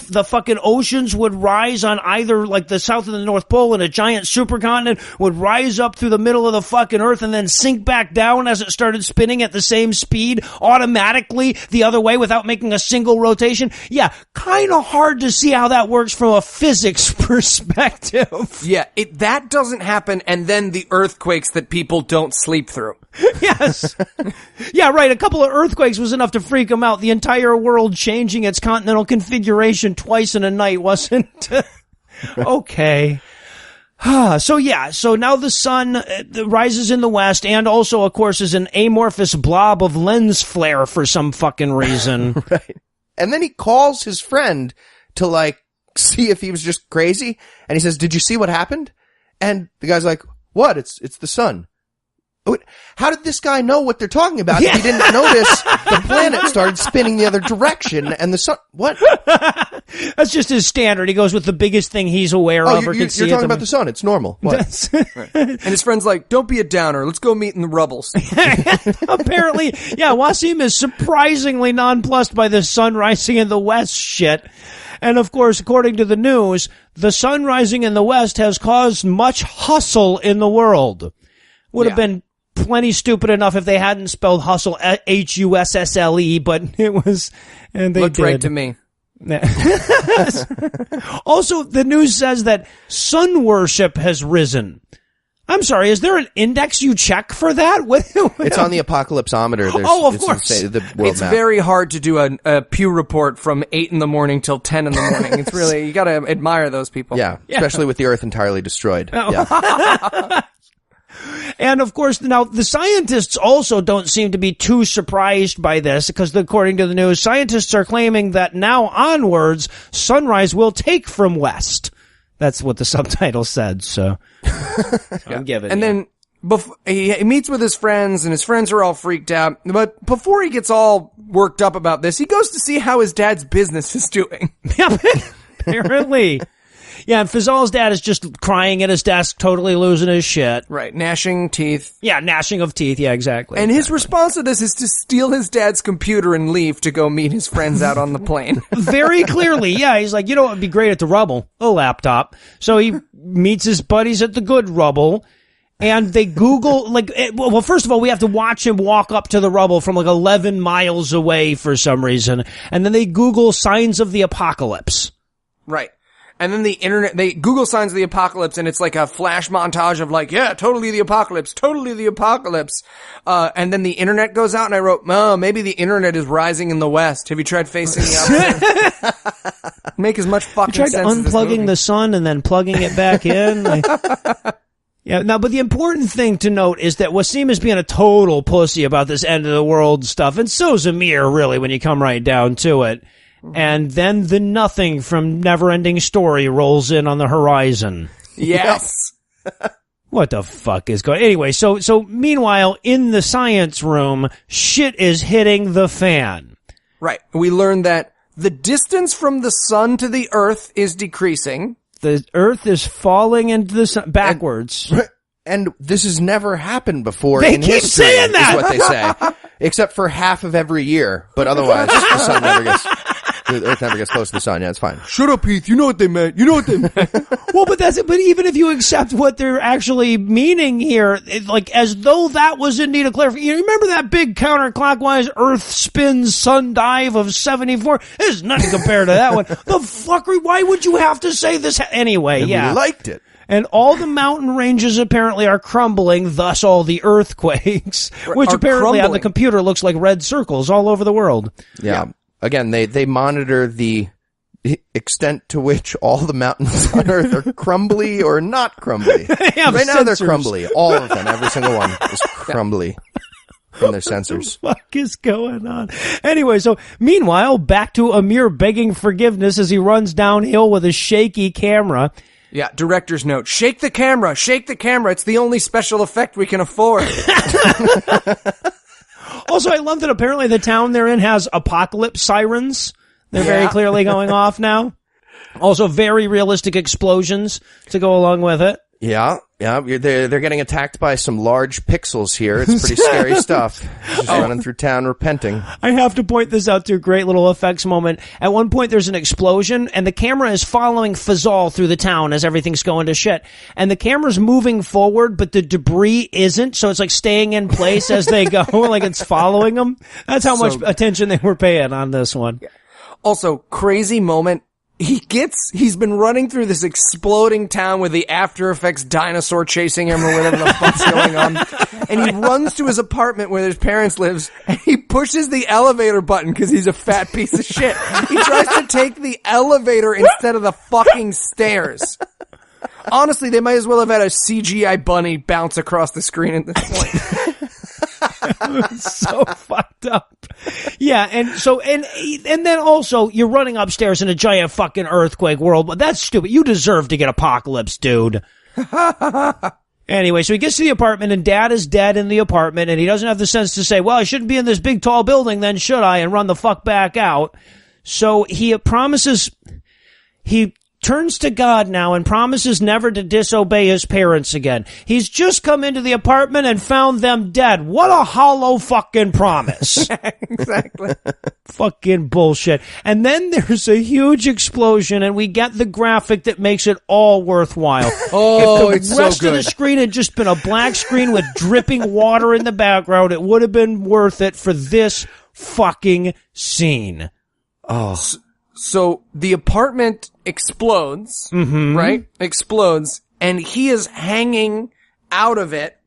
the fucking oceans would rise on either like the South and the North Pole, and a giant supercontinent would rise up through the middle of the fucking Earth and then sink back down as it started spinning at the same speed automatically the other way without making a single rotation. Yeah, kind of hard to see how that works from a physics perspective. Yeah, that doesn't happen, and then the earthquakes that people don't sleep through. Yes. Yeah, right. A couple of earthquakes was enough to freak them out. The entire world changing its continental configuration twice in a night wasn't. Okay. So now the sun rises in the west and also, of course, is an amorphous blob of lens flare for some fucking reason. Right. And then he calls his friend to, like, see if he was just crazy. And he says, "Did you see what happened?" And the guy's like, "What? It's the sun." How did this guy know what they're talking about if he didn't notice the planet started spinning the other direction and the sun? What? That's just his standard. He goes with the biggest thing he's aware of or can see. You're talking about the sun. It's normal. What? Right. And his friend's like, "Don't be a downer. Let's go meet in the rubbles." Apparently, yeah, Wasim is surprisingly nonplussed by the sun rising in the west shit. And of course, according to the news, the sun rising in the west has caused much hustle in the world. Would have been plenty stupid enough if they hadn't spelled hustle Hussle, but it was, and they looked did. right to me. Also, the news says that sun worship has risen. I'm sorry, is there an index you check for that? It's on the apocalypsometer. Of course. It's very hard to do a Pew report from 8 in the morning till 10 in the morning. It's really, you gotta admire those people. Yeah, especially with the Earth entirely destroyed. Oh. Yeah. And of course, now the scientists also don't seem to be too surprised by this because according to the news, scientists are claiming that now onwards, sunrise will take from west. That's what the subtitle said, so I'm giving And then he meets with his friends, and his friends are all freaked out. But before he gets all worked up about this, he goes to see how his dad's business is doing. Apparently. Yeah, and Fazal's dad is just crying at his desk, totally losing his shit. Right, gnashing teeth. Yeah, gnashing of teeth, yeah, exactly. And his response to this is to steal his dad's computer and leave to go meet his friends out on the plane. Very clearly, yeah, he's like, you know what would be great at the rubble? A laptop. So he meets his buddies at the good rubble, and they Google, well, first of all, we have to watch him walk up to the rubble from 11 miles away for some reason, and then they Google signs of the apocalypse. Right. And then the internet, they Google signs of the apocalypse, and it's like a flash montage of totally the apocalypse, totally the apocalypse. And then the internet goes out, and I wrote, maybe the internet is rising in the west. Have you tried facing the opposite? Make as much fucking sense as this movie. Unplugging the sun and then plugging it back in. Yeah, now, but the important thing to note is that Wasim is being a total pussy about this end of the world stuff, and so's Amir, really, when you come right down to it. And then the nothing from Neverending Story rolls in on the horizon. Yes. What the fuck is going on? Anyway, so meanwhile, in the science room, shit is hitting the fan. Right. We learned that the distance from the sun to the earth is decreasing. The earth is falling into the sun backwards. And this has never happened before They in keep history, saying that! is what they say. Except for half of every year. But otherwise, the sun never gets... The Earth never gets close to the sun. Yeah, it's fine. Shut up, Heath. You know what they meant. Well, but that's it. But even if you accept what they're actually meaning here, as though that was indeed a clarification. You remember that big counterclockwise Earth spins sun dive of 74? There's nothing compared to that one. The fuckery. Why would you have to say this anyway? And we liked it. And all the mountain ranges apparently are crumbling, thus all the earthquakes, which apparently on the computer looks like red circles all over the world. Yeah. Again, they monitor the extent to which all the mountains on Earth are crumbly or not crumbly. Right now they're crumbly. All of them. Every single one is crumbly from their sensors. What the fuck is going on? Anyway, so meanwhile, back to Amir begging forgiveness as he runs downhill with a shaky camera. Yeah, director's note. Shake the camera. Shake the camera. It's the only special effect we can afford. Also, I love that apparently the town they're in has apocalypse sirens. They're very clearly going off now. Also, very realistic explosions to go along with it. Yeah. They're getting attacked by some large pixels here. It's pretty scary stuff. Just running through town repenting. I have to point this out to a great little effects moment. At one point, there's an explosion, and the camera is following Fazal through the town as everything's going to shit. And the camera's moving forward, but the debris isn't, so it's like staying in place as they go, like it's following them. That's how much attention they were paying on this one. Also, crazy moment. He's been running through this exploding town with the After Effects dinosaur chasing him or whatever the fuck's going on. And he runs to his apartment where his parents lives and he pushes the elevator button because he's a fat piece of shit. He tries to take the elevator instead of the fucking stairs. Honestly, they might as well have had a CGI bunny bounce across the screen at this point. It's so fucked up. Yeah, and then also you're running upstairs in a giant fucking earthquake world. That's stupid. You deserve to get apocalypse, dude. Anyway, so he gets to the apartment and Dad is dead in the apartment and he doesn't have the sense to say, well, I shouldn't be in this big tall building then, should I? And run the fuck back out. So he turns to God now and promises never to disobey his parents again. He's just come into the apartment and found them dead. What a hollow fucking promise. Exactly. Fucking bullshit. And then there's a huge explosion and we get the graphic that makes it all worthwhile. Oh, if the rest of the screen had just been a black screen with dripping water in the background, it would have been worth it for this fucking scene. Oh. So the apartment explodes, right? Explodes, and he is hanging out of it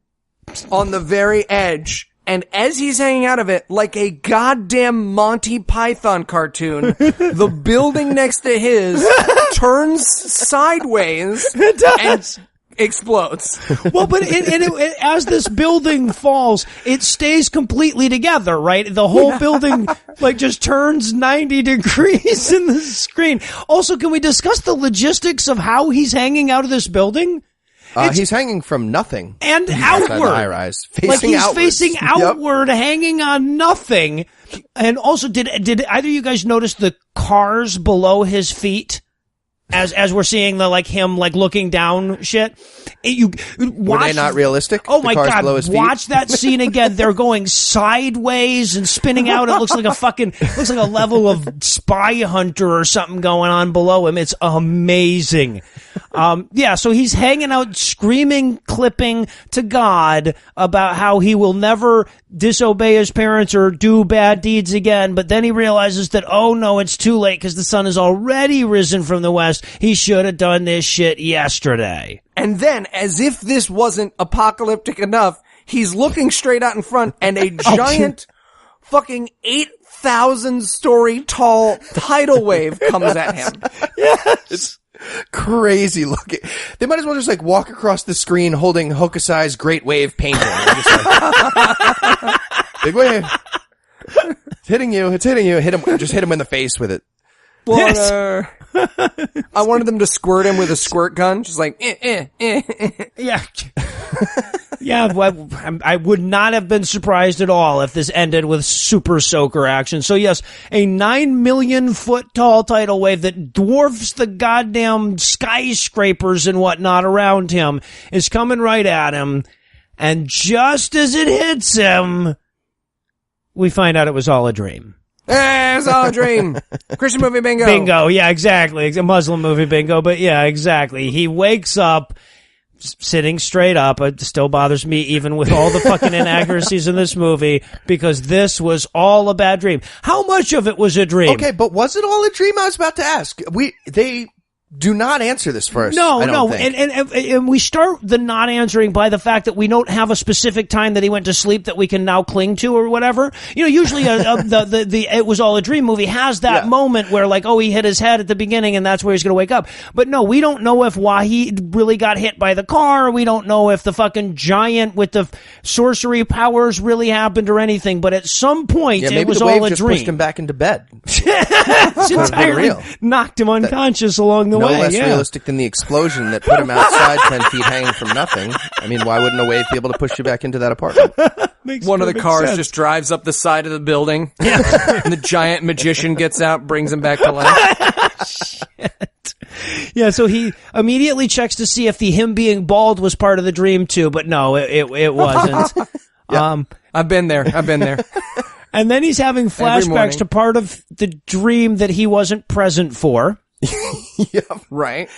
on the very edge. And as he's hanging out of it, like a goddamn Monty Python cartoon, the building next to his turns sideways and explodes. Well, but as this building falls, it stays completely together, right? The whole building like just turns 90 degrees in the screen. Also, can we discuss the logistics of how he's hanging out of this building? He's hanging from nothing. And outward. High-rise. Like he's facing outwards. outward, hanging on nothing. And also, did either of you guys notice the cars below his feet? As we're seeing him looking down shit, were they not realistic? Oh my God! Watch that scene again. They're going sideways and spinning out. It looks like a level of Spy Hunter or something going on below him. It's amazing. Yeah. So he's hanging out, screaming, clipping to God about how he will never disobey his parents or do bad deeds again. But then he realizes that, oh no, it's too late because the sun has already risen from the west. He should have done this shit yesterday. And then, as if this wasn't apocalyptic enough, he's looking straight out in front and a giant fucking 8,000-story tall tidal wave comes at him. Yes. It's crazy looking. They might as well just walk across the screen holding Hokusai's Great Wave painting. Just big wave. It's hitting you. It's hitting you. Just hit him in the face with it. Water. I wanted them to squirt him with a squirt gun, just like, Yeah. Yeah, well, I would not have been surprised at all if this ended with super soaker action. So yes, a 9 million foot tall tidal wave that dwarfs the goddamn skyscrapers and whatnot around him is coming right at him. And just as it hits him, we find out it was all a dream. It's all a dream. Christian movie bingo. Bingo, yeah, exactly. A Muslim movie bingo, but yeah, exactly. He wakes up sitting straight up. It still bothers me even with all the fucking inaccuracies in this movie because this was all a bad dream. How much of it was a dream? Okay, but was it all a dream? I was about to ask. They do not answer this first. No. Think. And we start the not answering by the fact that we don't have a specific time that he went to sleep that we can now cling to or whatever. You know, usually the It Was All a Dream movie has that moment where he hit his head at the beginning and that's where he's going to wake up. But no, we don't know if Wahid really got hit by the car. We don't know if the fucking giant with the sorcery powers really happened or anything. But at some point, it was all a just dream. Pushed him back into bed. It's entirely knocked him unconscious along the way. No less realistic than the explosion that put him outside 10 feet hanging from nothing. I mean, why wouldn't a wave be able to push you back into that apartment? One of the cars just drives up the side of the building. Yeah. And the giant magician gets out, brings him back to life. Yeah, so he immediately checks to see if him being bald was part of the dream too, but no, it wasn't. I've been there. And then he's having flashbacks to part of the dream that he wasn't present for. Yep. Right.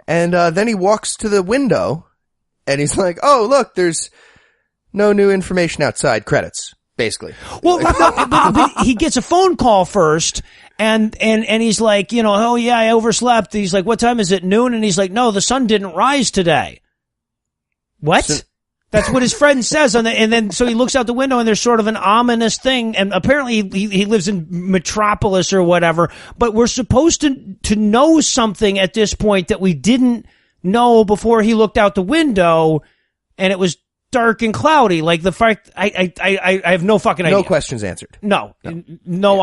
And then he walks to the window, and he's like, oh, look, there's no new information outside. Credits, basically. Well, but he gets a phone call first, and he's like, oh yeah, I overslept. He's like, what time is it, noon? And he's like, no, the sun didn't rise today. What? That's what his friend says. And then so he looks out the window, and there's sort of an ominous thing. And apparently he lives in Metropolis or whatever. But we're supposed to know something at this point that we didn't know before he looked out the window, and it was dark and cloudy. Like the fact, I have no fucking idea. No questions answered. No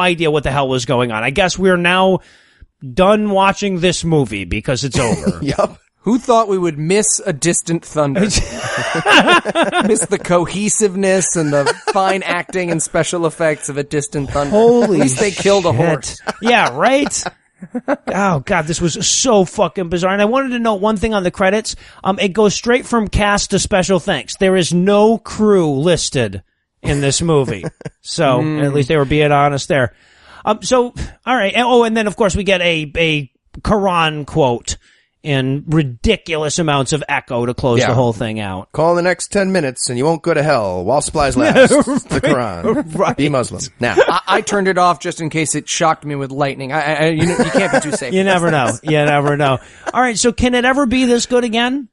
idea what the hell was going on. I guess we're now done watching this movie because it's over. Yep. Who thought we would miss A Distant Thunder? Miss the cohesiveness and the fine acting and special effects of A Distant Thunder. Holy At least they killed a horse. Yeah, right? Oh, God, this was so fucking bizarre. And I wanted to note one thing on the credits. It goes straight from cast to special thanks. There is no crew listed in this movie. So, at least they were being honest there. So, all right. And then, of course, we get a Quran quote in ridiculous amounts of echo to close the whole thing out. Call in the next 10 minutes and you won't go to hell while supplies last. The Quran. Right. Be Muslim. Now. I turned it off just in case it shocked me with lightning. You can't be too safe. You never know. You never know. All right, so can it ever be this good again?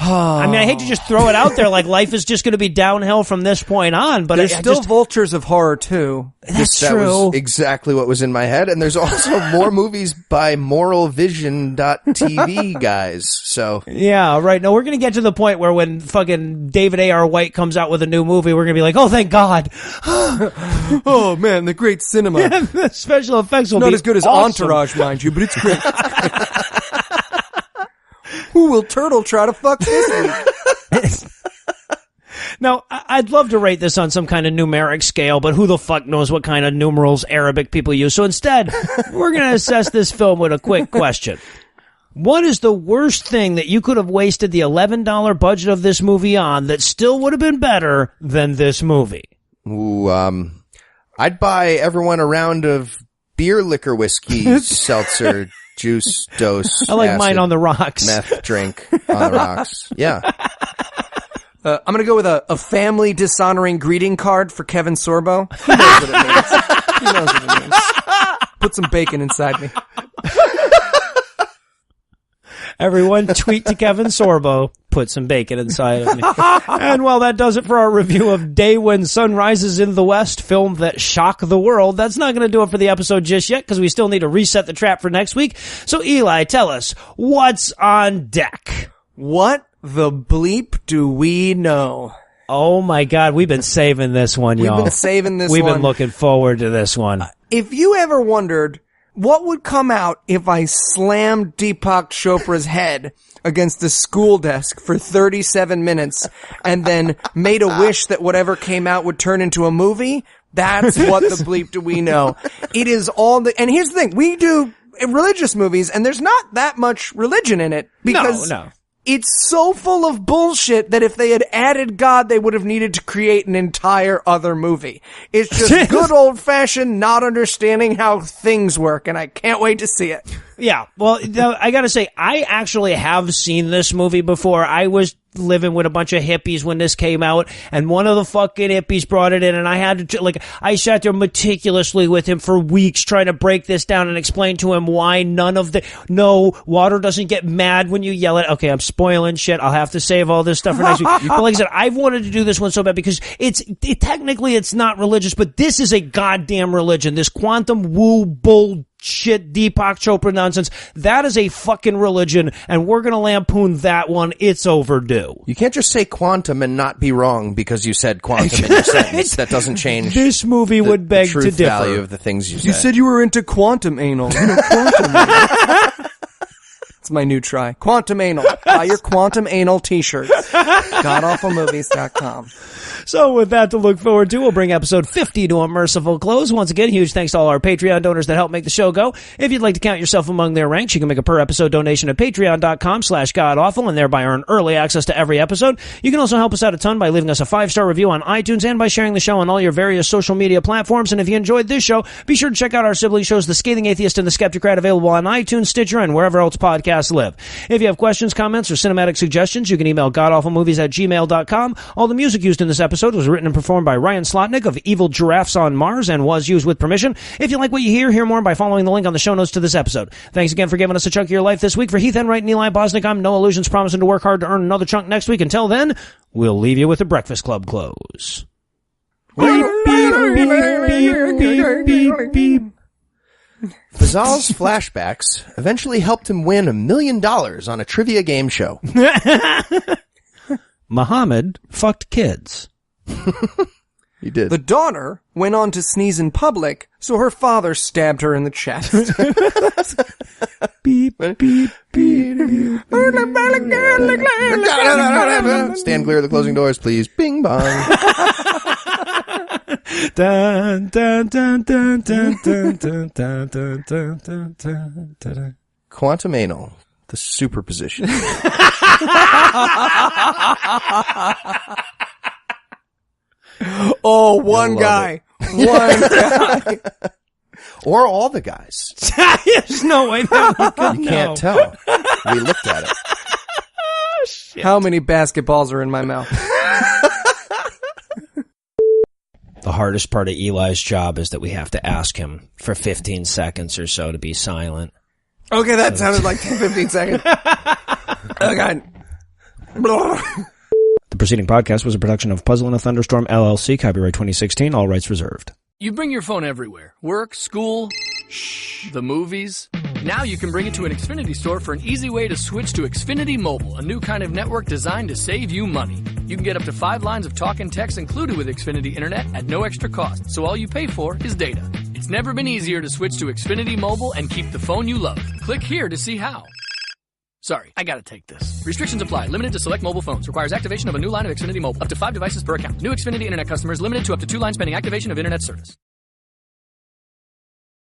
I mean, I hate to just throw it out there like life is just going to be downhill from this point on, but there's still vultures of horror too. That's that true. Was exactly what was in my head, and there's also more movies by moralvision.tv guys. So yeah, right. No, we're going to get to the point where when fucking David A.R. White comes out with a new movie, we're going to be like, oh, thank God. Oh man, the great cinema. Yeah, the special effects will not be as good as awesome. Entourage, mind you, but it's great. Who will Turtle try to fuck this week? Now, I'd love to rate this on some kind of numeric scale, but who the fuck knows what kind of numerals Arabic people use. So instead, we're going to assess this film with a quick question. What is the worst thing that you could have wasted the $11 budget of this movie on that still would have been better than this movie? Ooh, I'd buy everyone a round of beer, liquor, whiskey, seltzer, juice, dose. I like acid, mine on the rocks. Meth drink on the rocks. Yeah. I'm going to go with a family dishonoring greeting card for Kevin Sorbo. He knows what it means. He knows what it means. Put some bacon inside me. Everyone tweet to Kevin Sorbo, put some bacon inside of me. And well, that does it for our review of Day When Sun Rises in the West, film that shocked the world. That's not going to do it for the episode just yet, because we still need to reset the trap for next week. So Eli, tell us, what's on deck? What the bleep do we know? Oh my God, we've been saving this one, y'all. We've been saving this We've one. been looking forward to this one. If you ever wondered what would come out if I slammed Deepak Chopra's head against the school desk for 37 minutes and then made a wish that whatever came out would turn into a movie, that's what the bleep do we know. It is all and here's the thing, we do religious movies and there's not that much religion in it because no. It's so full of bullshit that if they had added God, they would have needed to create an entire other movie. It's just good old-fashioned not understanding how things work, and I can't wait to see it. Yeah, well, I gotta say, I actually have seen this movie before. I was living with a bunch of hippies when this came out, and one of the fucking hippies brought it in, and I had to, I sat there meticulously with him for weeks trying to break this down and explain to him why water doesn't get mad when you yell it. Okay, I'm spoiling shit. I'll have to save all this stuff for next week. But like I said, I've wanted to do this one so bad because technically it's not religious, but this is a goddamn religion. This quantum woo bull shit Deepak Chopra nonsense, that is a fucking religion, and we're gonna lampoon that one. It's overdue. You can't just say quantum and not be wrong because you said quantum in your sentence. That doesn't change. This movie would beg the truth to differ. value of the things you said. You said you were into quantum anal. Quantum anal. It's my new try. Quantum anal. Buy your quantum anal t-shirts. GodAwfulMovies.com. So with that to look forward to, we'll bring episode 50 to a merciful close. Once again, huge thanks to all our Patreon donors that help make the show go. If you'd like to count yourself among their ranks, you can make a per-episode donation at patreon.com/godawful and thereby earn early access to every episode. You can also help us out a ton by leaving us a 5-star review on iTunes and by sharing the show on all your various social media platforms. And if you enjoyed this show, be sure to check out our sibling shows, The Scathing Atheist and The Skeptocrat, available on iTunes, Stitcher, and wherever else podcasts live. If you have questions, comments, or cinematic suggestions, you can email godawfulmovies@gmail.com. All the music used in this episode was written and performed by Ryan Slotnick of Evil Giraffes on Mars and was used with permission. If you like what you hear more by following the link on the show notes to this episode. Thanks again for giving us a chunk of your life this week. For Heath Enwright and Eli Bosnick, I'm Noah Lugeons, promising to work hard to earn another chunk next week. Until then, we'll leave you with the Breakfast Club close. Beep, beep, beep, beep, beep, beep, beep. Fazal's flashbacks eventually helped him win $1 million on a trivia game show. Muhammad fucked kids. He did. The daughter went on to sneeze in public, so her father stabbed her in the chest. Beep, beep, beep, beep. Stand clear of the closing doors, please. Bing bong. Dun, dun, dun, dun, dun, dun, dun, dun, dun, dun, dun, dun, dun. Quantum anal. The superposition. Oh, one guy. One guy. Or all the guys. There's no way that we could You can't tell. We looked at it. How many basketballs are in my mouth? The hardest part of Eli's job is that we have to ask him for 15 seconds or so to be silent. Okay, that sounded like 10, 15 seconds. Oh, God. The preceding podcast was a production of Puzzle in a Thunderstorm, LLC, copyright 2016, all rights reserved. You bring your phone everywhere. Work, school, the movies. Now you can bring it to an Xfinity store for an easy way to switch to Xfinity Mobile, a new kind of network designed to save you money. You can get up to 5 lines of talk and text included with Xfinity Internet at no extra cost, so all you pay for is data. It's never been easier to switch to Xfinity Mobile and keep the phone you love. Click here to see how. Sorry, I gotta take this. Restrictions apply. Limited to select mobile phones. Requires activation of a new line of Xfinity Mobile. Up to 5 devices per account. New Xfinity Internet customers limited to up to 2 lines pending activation of Internet service.